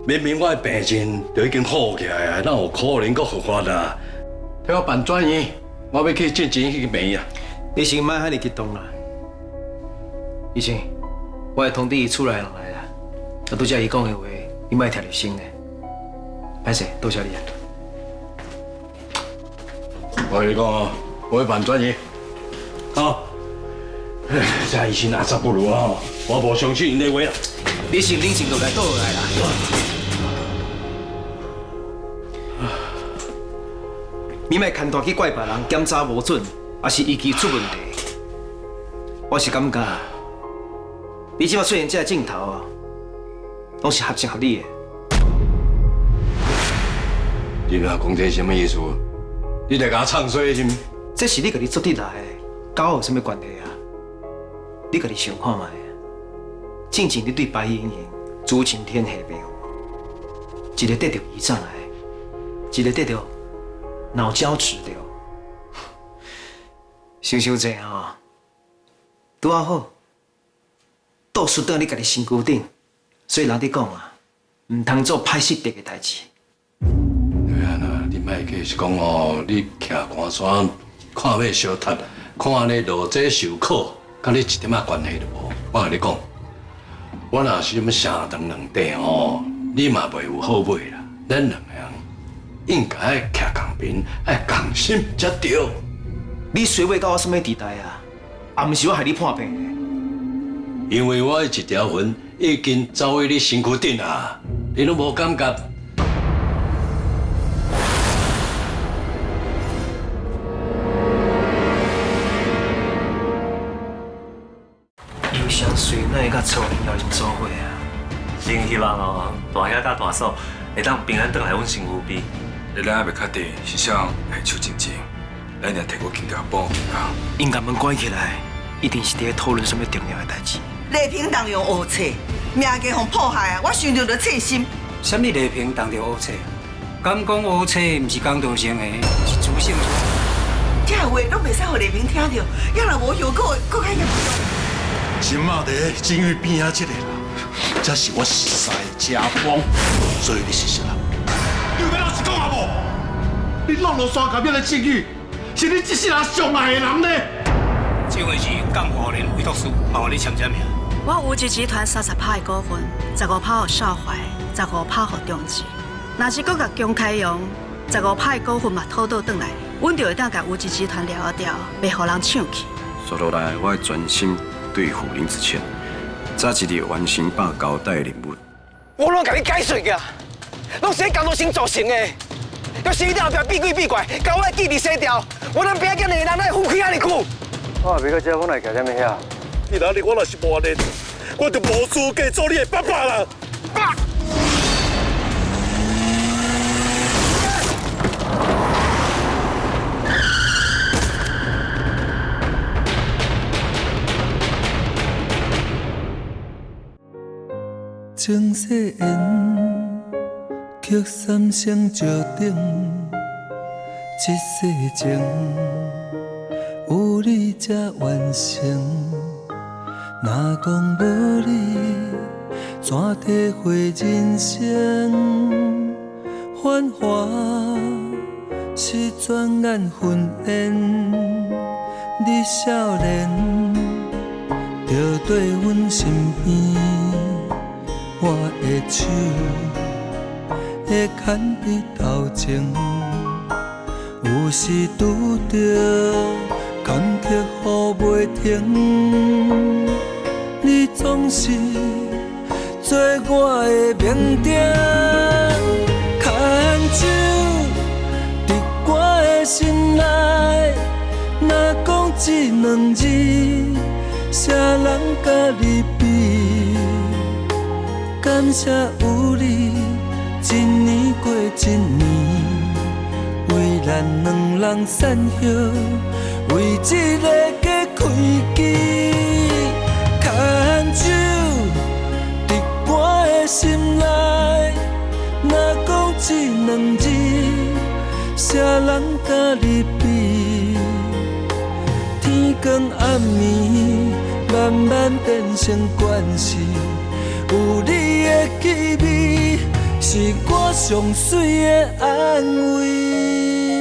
明明我的病情就已经好起来啊，哪有可能搁复发啊？替我办转移，我要去进前去病啊！你先莫遐尼激动啦，医生，我会通知伊厝内人来啦。啊，拄则伊讲的话，你莫听入心呢。歹势，多谢你啊！我跟你讲哦，我会办转移。好，这医生哪则不如啊！我无相信因的话啦。你心冷静就该倒来啦。你莫牵拖去怪别人检查无准，还是仪器出问题。我是感觉，你即摆出现这个镜头啊，拢是合情合理的。你若讲这什么意思？你在甲我唱衰是毋？这是你家己做得来的，跟我有什么关系啊？你家己想看卖。进前你对白莹莹朱晴天下病，一个得到胰脏癌，一个得到脑胶质瘤，想想这吼，拄啊好，倒输到你家己身躯顶，所以人哋讲啊，唔通做歹失德嘅代志。对啊，你莫假是讲哦，你徛寒山看尾烧炭，看安尼落井受苦，甲你一点仔关系都无。我甲你讲。我若是要相长两地哦，你嘛袂有好尾啦。咱两个人应该徛共边，爱共心才对。你随位到我什么地带啊？啊，毋是我害你破病的。因为我一条魂已经走喺你身躯顶啊，你拢无感觉。有相随，哪会甲臭人妖人做伙啊？真希望哦，大兄甲大嫂会当平安回来阮身躯边。你咱还未确定是啥下手真正，咱要摕我金条绑啊！应该门关起来，一定是伫讨论什么重要的代志。丽萍当用乌册，命家互迫害啊！我想到就刺心。什么丽萍当着乌册？敢讲乌册毋是江道生的，是朱姓的。这话拢袂使互丽萍听到，要若无效果，更较严重。今仔日监狱边仔这个啦，这是我熟识的家风，所以你是啥人？你有要老实讲啊无？你落落山甲变来监狱，是你这世人上爱的人呢？这回是江华人委托书，麻烦你签名。我有志集团30%的股份，15%给少怀，15%给中志。若是搁甲姜开阳15%的股份嘛讨倒转来，阮就会当甲有志集团了掉，袂互人抢去。说落来，我会专心对付林子谦，早一日完成把交代的任务。我拢甲你解释个，拢是江道生造成的。要是你后壁避鬼避怪，甲我的记忆洗掉，我咱边仔两个人哪会浮起安尼久？我也别个这，我来搞什么遐？你哪里我若是无安尼，我就无资格做你的爸爸啦！情誓烟，曲三声石顶，一世情有你才完成。若讲无你，怎体会人生？繁华是转眼云烟，你少年就对阮身边。我的手会牵你头前，有时拄着感激雨袂停，你总是做我的明灯，牵手伫我的心内，若讲这两字，谁人甲你比？感谢有你，一年过一年，为咱两人散叶，为这个家开机，牵手伫我的心内。两字，谁人甲你比？天光暗暝，慢慢变成关系。有你的气味，是我上水的安慰。